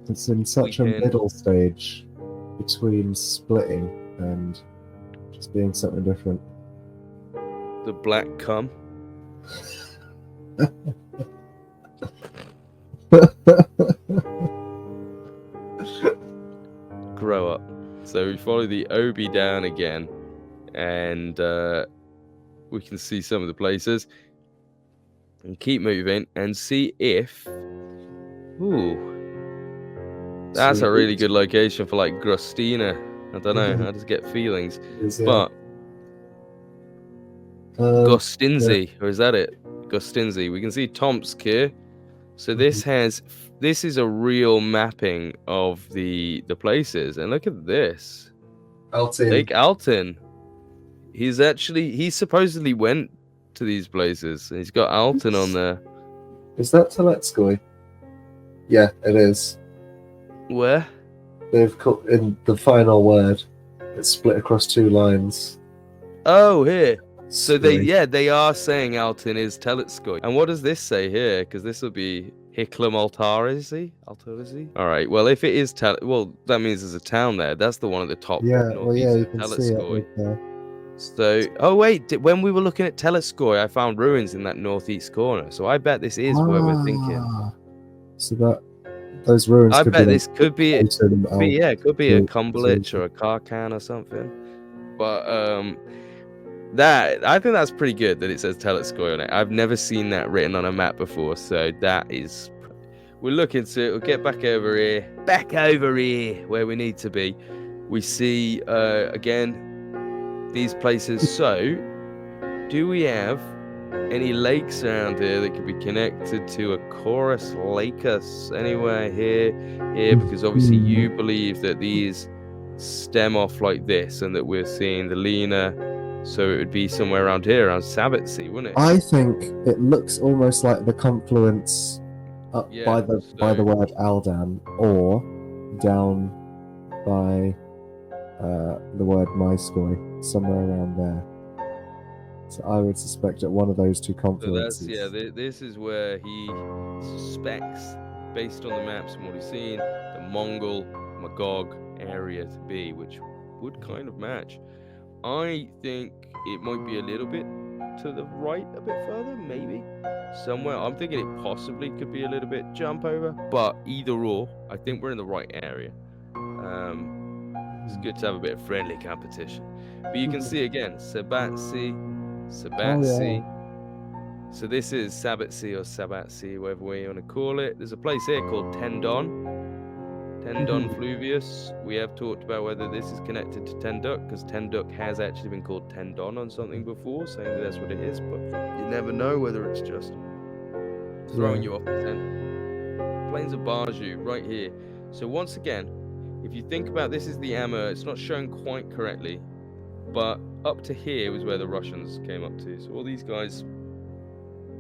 It's in such a middle stage between splitting and just being something different. The black cum. Grow up. So we follow the Obi down again, and we can see some of the places. And keep moving and see if. Ooh. That's a really good location for like Grostina. I don't know. I just get feelings. But Gostinzy, or is that it? Gostinzy. We can see Tomsk here. So this is a real mapping of the places. And look at this. Altin. Lake Altin. He supposedly went to these places. He's got Altin on there. Is that Teletskoy? Yeah, it is. Where? They've cut in the final word. It's split across 2 lines. Oh, here. So they are saying Altin is Teletskoy. And what does this say here? Because this will be Hiklam Altarizi? All right. Well, if it is that means there's a town there. That's the one at the top. Yeah. Well, yeah, you can see it right there. So, oh wait, when we were looking at Teletskoy, I found ruins in that northeast corner. So I bet this is where we're thinking. So those ruins. I bet this could be it could be a Kumbalich or a Karkan or something. But I think that's pretty good that it says Teletskoy on it. I've never seen that written on a map before, so that is. We'll look into it. We'll get back over here, where we need to be. We see again these places. So, do we have any lakes around here that could be connected to a Chorus Lacus anywhere here? Because obviously you believe that these stem off like this, and that we're seeing the Lena. So it would be somewhere around here, around Sabbatsy, wouldn't it? I think it looks almost like the confluence up by the word Aldan, or down by the word Maiskoy, somewhere around there. So I would suspect at one of those 2 confluences. So this is where he suspects, based on the maps and what he's seen, the Mongol Magog area to be, which would kind of match. I think it might be a little bit to the right, a bit further, maybe somewhere. I'm thinking it possibly could be a little bit jump over, but either or, I think we're in the right area. It's good to have a bit of friendly competition. But you can see again, Sabbatsy. Oh, yeah. So this is Sabbatsy or Sabbatsy, whatever way you want to call it. There's a place here called Tendon Fluvius. We have talked about whether this is connected to Tenduk, because Tenduk has actually been called Tendon on something before, saying that that's what it is, but you never know whether it's just throwing you off the scent. Plains of Baju, right here. So once again, if you think about this is the Amur, it's not shown quite correctly, but up to here was where the Russians came up to. So all these guys,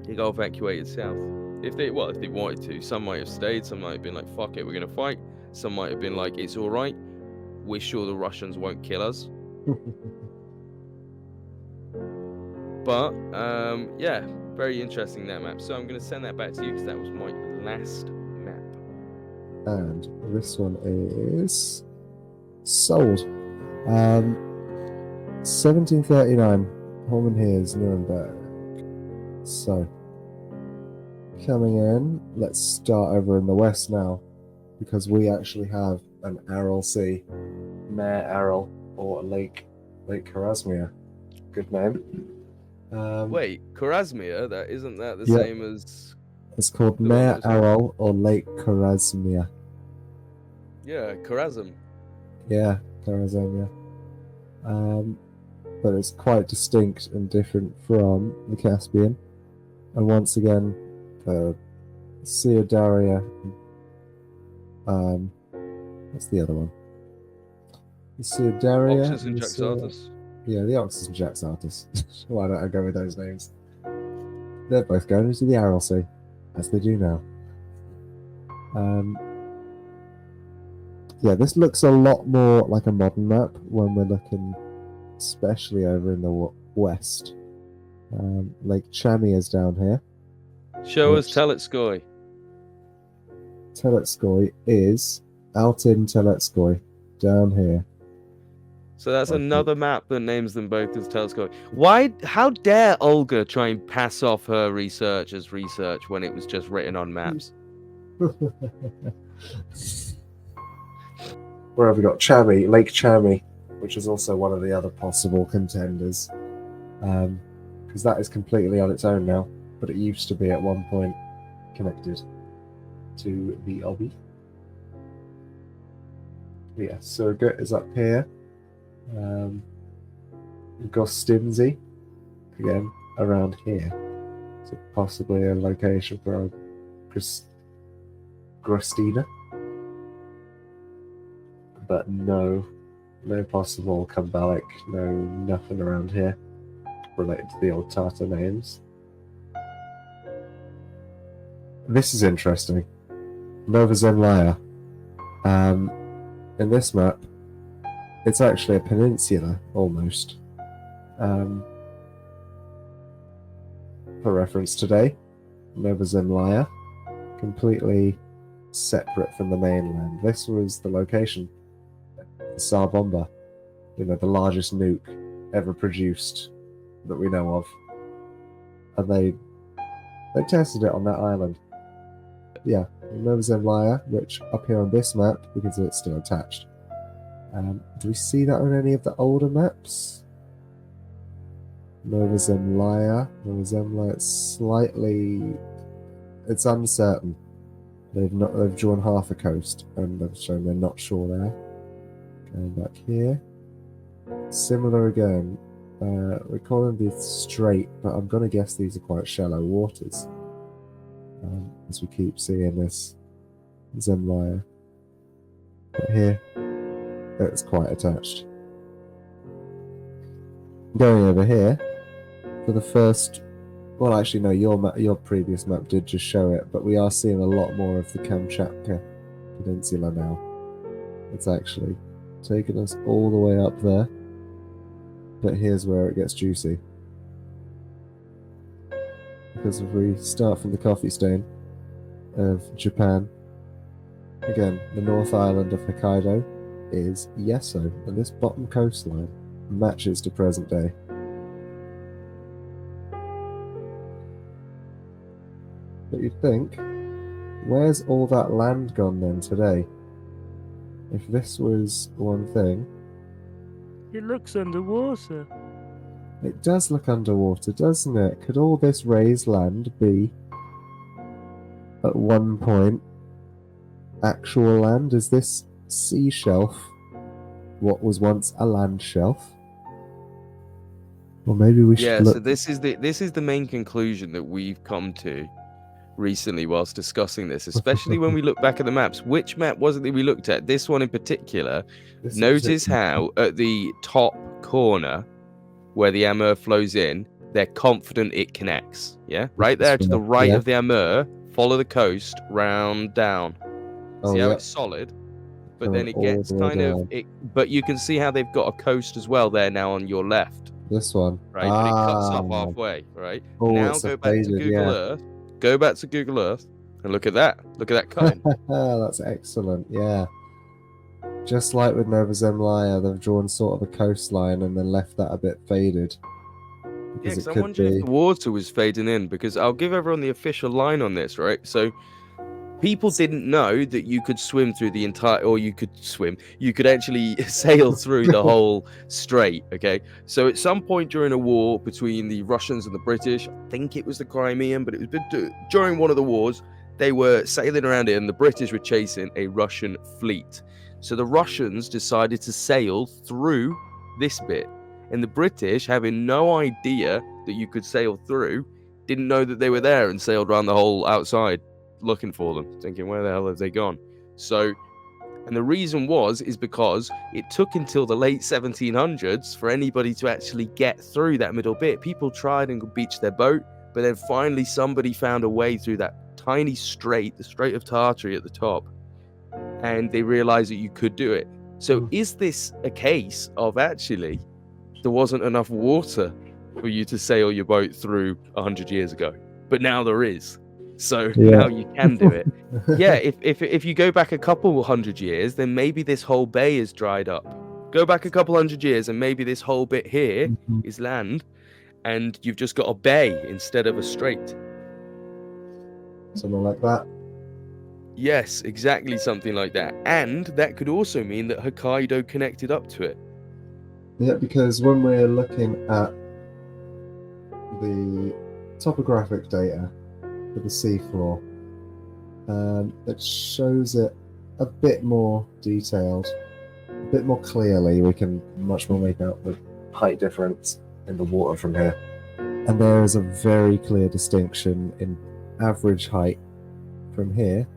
they got evacuated south. If they wanted to. Some might have stayed, some might have been like, fuck it, we're gonna fight. Some might have been like, it's all right, we're sure the Russians won't kill us. But yeah, very interesting, that map. So I'm going to send that back to you because that was my last map. And this one is sold. 1739, Holman Hears, Nuremberg. So, coming in, let's start over in the west now, because we actually have an Aral Sea, Mare Aral, or Lake Karasmia. Good name. Wait, Karasmia? That isn't that the yeah. same as? It's called the one Mare that was- Aral or Lake Karasmia. Yeah, Karazm. Yeah, Karasmia. But it's quite distinct and different from the Caspian. And once again, the Tartaria. What's the other one? The Tartaria. Oxus and Jaxartus. Yeah, the Oxus and Jaxartus. Why don't I go with those names? They're both going into the Aral Sea, as they do now. Yeah, this looks a lot more like a modern map when we're looking, especially over in the west. Lake Chami is down here. Show us Teletskoy. Teletskoy is out in Teletskoy, down here. So that's another map that names them both as Teletskoy. Why? How dare Olga try and pass off her research as research when it was just written on maps? Where have we got Chami? Lake Chami, which is also one of the other possible contenders. Because that is completely on its own now, but it used to be at one point connected to the Obi. Yeah, Surrogate is up here. Gostinzi, again, around here. So possibly a location for Grostina. But no possible Kambalik, no nothing around here related to the old Tatar names. This is interesting. Nova Zemlya. In this map, it's actually a peninsula, almost. For reference today, Nova Zemlya, completely separate from the mainland. This was the location, the Tsar Bomba, the largest nuke ever produced that we know of. And they tested it on that island. Yeah, Nova Zemlya, which up here on this map, we can see it's still attached. Do we see that on any of the older maps? Nova Zemlya, it's uncertain. They've drawn half a coast, and they've shown they're not sure there. Going back here, similar again. We're calling these straight, but I'm gonna guess these are quite shallow waters. As we keep seeing this Zemlya. But here, it's quite attached. Going over here, for the first... Well, actually, no, your previous map did just show it, but we are seeing a lot more of the Kamchatka Peninsula now. It's actually taken us all the way up there, but here's where it gets juicy. Because if we start from the coffee stain of Japan, again, the North Island of Hokkaido is Yeso, and this bottom coastline matches to present day. But you'd think, where's all that land gone then today? If this was one thing... It looks underwater. It does look underwater, doesn't it? Could all this raised land be, at one point, actual land? Is this sea shelf what was once a land shelf? Or maybe we should look... So this is the main conclusion that we've come to recently whilst discussing this, especially when we look back at the maps. Which map was it that we looked at? This one in particular. Notice how at the top corner where the Amur flows in, they're confident it connects. Yeah, right there to the right of the Amur, follow the coast round down. See how it's solid? but then it gets kind of it. But you can see how they've got a coast as well there now on your left, This one. right? And it cuts off halfway, right? Oh, Now it's go back to faded, Google Earth. Go back to Google Earth and look at that. Look at that cutting. That's excellent, yeah. Just like with Nova Zemlya, they've drawn sort of a coastline and then left that a bit faded. Yeah, because I'm wondering if the water was fading in, because I'll give everyone the official line on this, right? So people didn't know that you could swim through the entire, or you could actually sail through the whole strait, okay? So at some point during a war between the Russians and the British, I think it was the Crimean, but it was during one of the wars, they were sailing around it and the British were chasing a Russian fleet. So the Russians decided to sail through this bit, and the British, having no idea that you could sail through, didn't know that they were there and sailed around the whole outside looking for them, thinking, where the hell have they gone? So, and the reason is because it took until the late 1700s for anybody to actually get through that middle bit. People tried and could beach their boat, but then finally somebody found a way through that tiny strait, the Strait of Tartary at the top, and they realized that you could do it. So is this a case of actually there wasn't enough water for you to sail your boat through 100 years ago, but now there is? So now you can do it. Yeah, if you go back a couple hundred years, then maybe this whole bay is dried up. Go back a couple hundred years and maybe this whole bit here is land and you've just got a bay instead of a strait. Something like that. Yes, exactly, something like that. And that could also mean that Hokkaido connected up to it. Yeah, because when we're looking at the topographic data for the seafloor, it shows it a bit more detailed, a bit more clearly. We can much more make out the height difference in the water from here. And there is a very clear distinction in average height from here.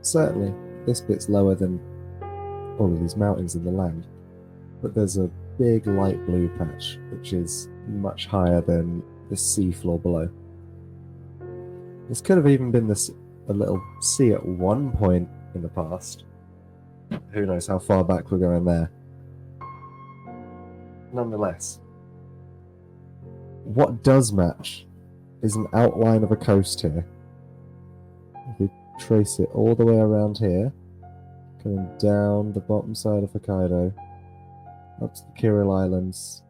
Certainly, this bit's lower than all of these mountains in the land, but there's a big light blue patch, which is much higher than the seafloor below. This could have even been a little sea at one point in the past. Who knows how far back we're going there. Nonetheless, what does match is an outline of a coast here. If we trace it all the way around here, coming down the bottom side of Hokkaido, up to the Kuril Islands,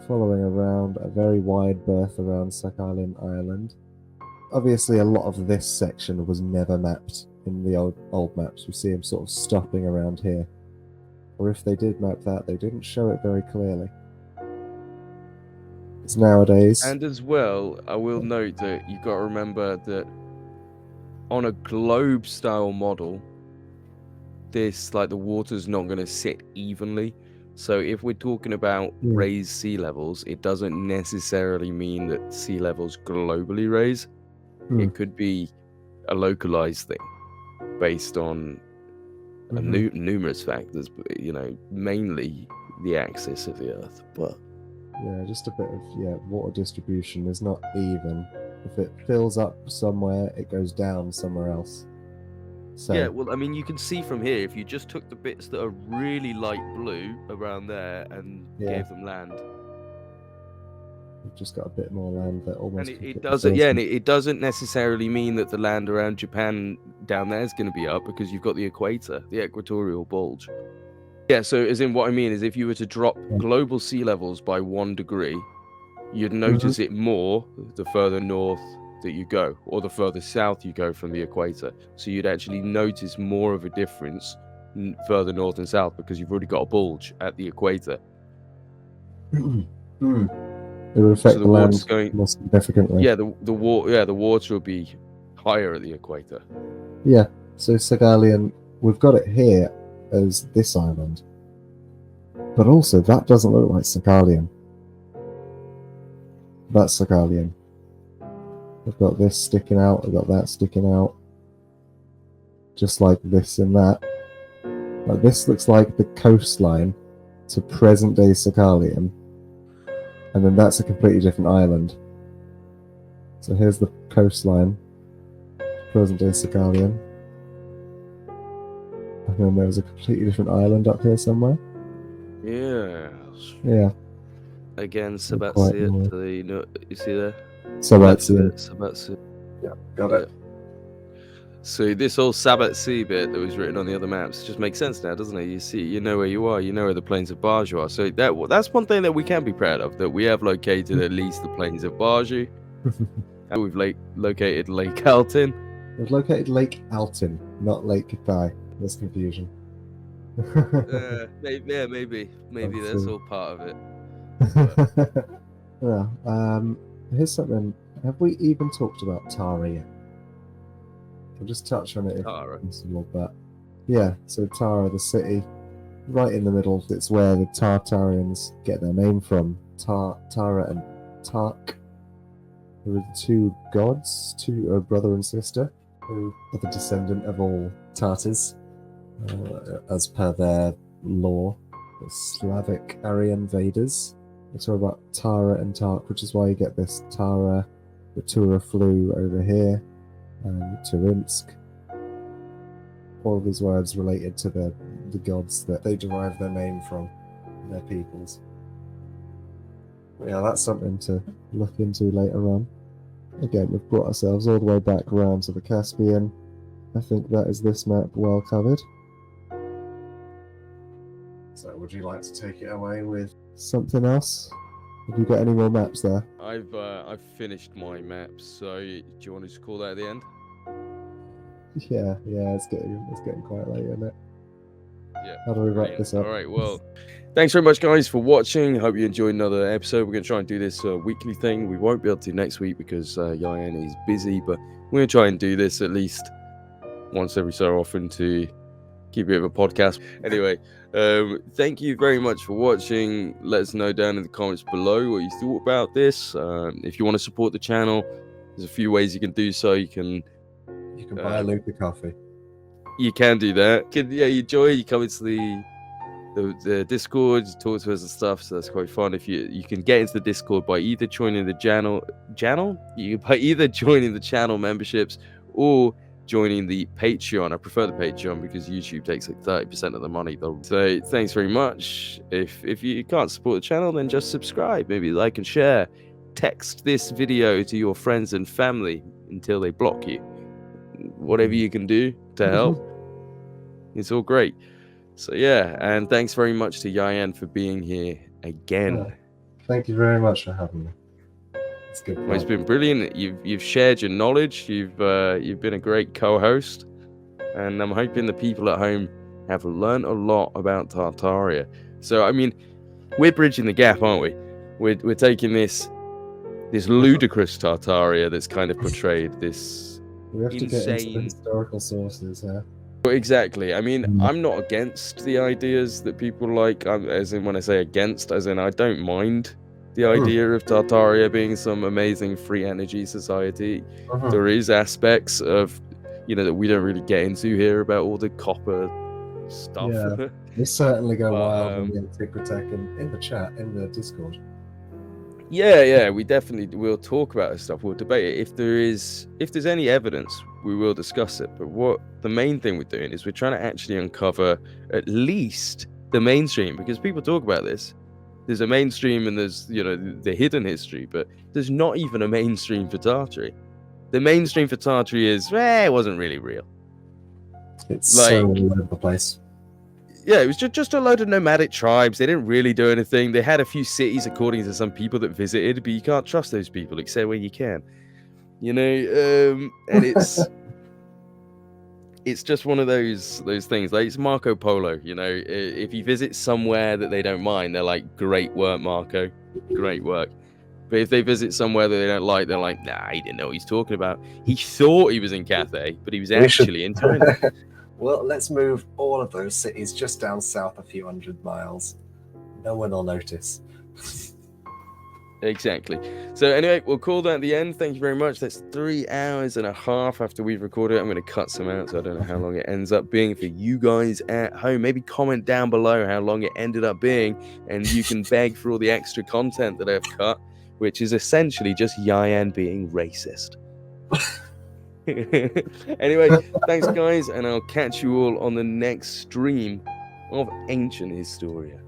following around a very wide berth around Sakhalin Island. Obviously, a lot of this section was never mapped in the old maps. We see them sort of stopping around here. Or if they did map that, they didn't show it very clearly. It's nowadays. And as well, I will note that you've got to remember that on a globe-style model, this, like, the water's not going to sit evenly. So if we're talking about raised sea levels, it doesn't necessarily mean that sea levels globally raise. It could be a localized thing based on numerous factors, mainly the axis of the Earth. But yeah, just a bit of water distribution is not even. If it fills up somewhere, it goes down somewhere else. So, yeah, well, I mean, you can see from here, if you just took the bits that are really light blue around there and gave them land. We've just got a bit more land that almost... And it doesn't, and it doesn't necessarily mean that the land around Japan down there is going to be up, because you've got the equator, the equatorial bulge. Yeah, so as in what I mean is, if you were to drop global sea levels by 1 degree, you'd notice it more the further north that you go, or the further south you go from the equator. So you'd actually notice more of a difference further north and south, because you've already got a bulge at the equator. It would affect the land more significantly. Yeah, the water will be higher at the equator. Yeah, so Sagalian, we've got it here as this island, but also that doesn't look like Sagalian. That's Sagalian. We've got this sticking out, we've got that sticking out, just like this and that. Like, this looks like the coastline to present-day Sagalian, and then that's a completely different island. So here's the coastline to present-day Sagalian. and then there was a completely different island up here somewhere. Yeah. Yeah. Again, Quite Sabatsiat. annoying. You see there? So That's that's it. Sabatsiat. Yeah, got it. So this whole Sabat Sea bit that was written on the other maps just makes sense now, doesn't it? You see, you know where you are, you know where the plains of Baju are. So that's one thing that we can be proud of, that we have located at least the plains of Baju. And we've located Lake Altin. We've located Lake Altin, not Lake Kathai. There's confusion. Maybe that's all part of it. Yeah. Here's something. Have we even talked about Tara yet? I'll just touch on it if Tara. possible, but yeah, so Tara, the city, right in the middle, it's where the Tartarians get their name from. Tara and Tark, who are the two gods, a brother and sister, who are the descendant of all Tatars, as per their law, the Slavic Aryan Vedas. They talk about Tara and Tark, which is why you get this Tara, the Tura flew over here, and Turinsk. All of these words related to the gods that they derive their name from, their peoples. Yeah, that's something to look into later on. Again, we've brought ourselves all the way back around to the Caspian. I think that is this map well covered. So would you like to take it away with something else? Have you got any more maps there? I've finished my maps, so do you want to just call that at the end? Yeah, it's getting quite late, isn't it? Yeah. How do we wrap this up? All right, well, thanks very much, guys, for watching. Hope you enjoyed another episode. We're going to try and do this weekly thing. We won't be able to next week because Ieuan is busy, but we're going to try and do this at least once every so often to keep it a podcast. Anyway, thank you very much for watching. Let us know down in the comments below what you thought about this. If you want to support the channel, there's a few ways you can do so. You can buy a Luca coffee. You can do that. You come into the Discord, talk to us and stuff, so that's quite fun. If you can get into the Discord by either joining the channel, joining the channel memberships or joining the Patreon. I prefer the Patreon because YouTube takes like 30% of the money though. So thanks very much. If you can't support the channel, then just subscribe, maybe like and share. Text this video to your friends and family until they block you. Whatever you can do to help, it's all great. So yeah, and thanks very much to Ieuan for being here again. Yeah. Thank you very much for having me. It's good. Well, it's been brilliant. You've shared your knowledge. You've been a great co-host, and I'm hoping the people at home have learned a lot about Tartaria. So I mean, we're bridging the gap, aren't we? We're taking this ludicrous Tartaria that's kind of portrayed this. We have to get into the insane historical sources here. Exactly. I mean, I'm not against the ideas that people like. As in, when I say against, as in I don't mind the idea of Tartaria being some amazing free energy society. There is aspects of, that we don't really get into here about all the copper stuff. Yeah, we certainly go wild on the Antiquitech in the chat, in the Discord. Yeah, we definitely will talk about this stuff. We'll debate it. If there's any evidence, we will discuss it. But what the main thing we're doing is we're trying to actually uncover at least the mainstream, because people talk about this. There's a mainstream and there's the hidden history, but there's not even a mainstream for Tartary. The mainstream for Tartary is it wasn't really real. It's so all over the place. Yeah, it was just a load of nomadic tribes. They didn't really do anything. They had a few cities, according to some people that visited, but you can't trust those people except when you can. And it's just one of those things. Like, it's Marco Polo. If you visit somewhere that they don't mind, they're like, "Great work, Marco, great work." But if they visit somewhere that they don't like, they're like, "Nah, he didn't know what he's talking about. He thought he was in Cathay, but he was actually in China." Well, let's move all of those cities just down south a few hundred miles. No one will notice. Exactly. So anyway, we'll call that at the end. Thank you very much. That's 3 hours and a half after we've recorded it. I'm going to cut some out, so I don't know how long it ends up being for you guys at home. Maybe comment down below how long it ended up being, and you can beg for all the extra content that I've cut, which is essentially just Ieuan being racist. Anyway, thanks guys, and I'll catch you all on the next stream of Ancient Historia.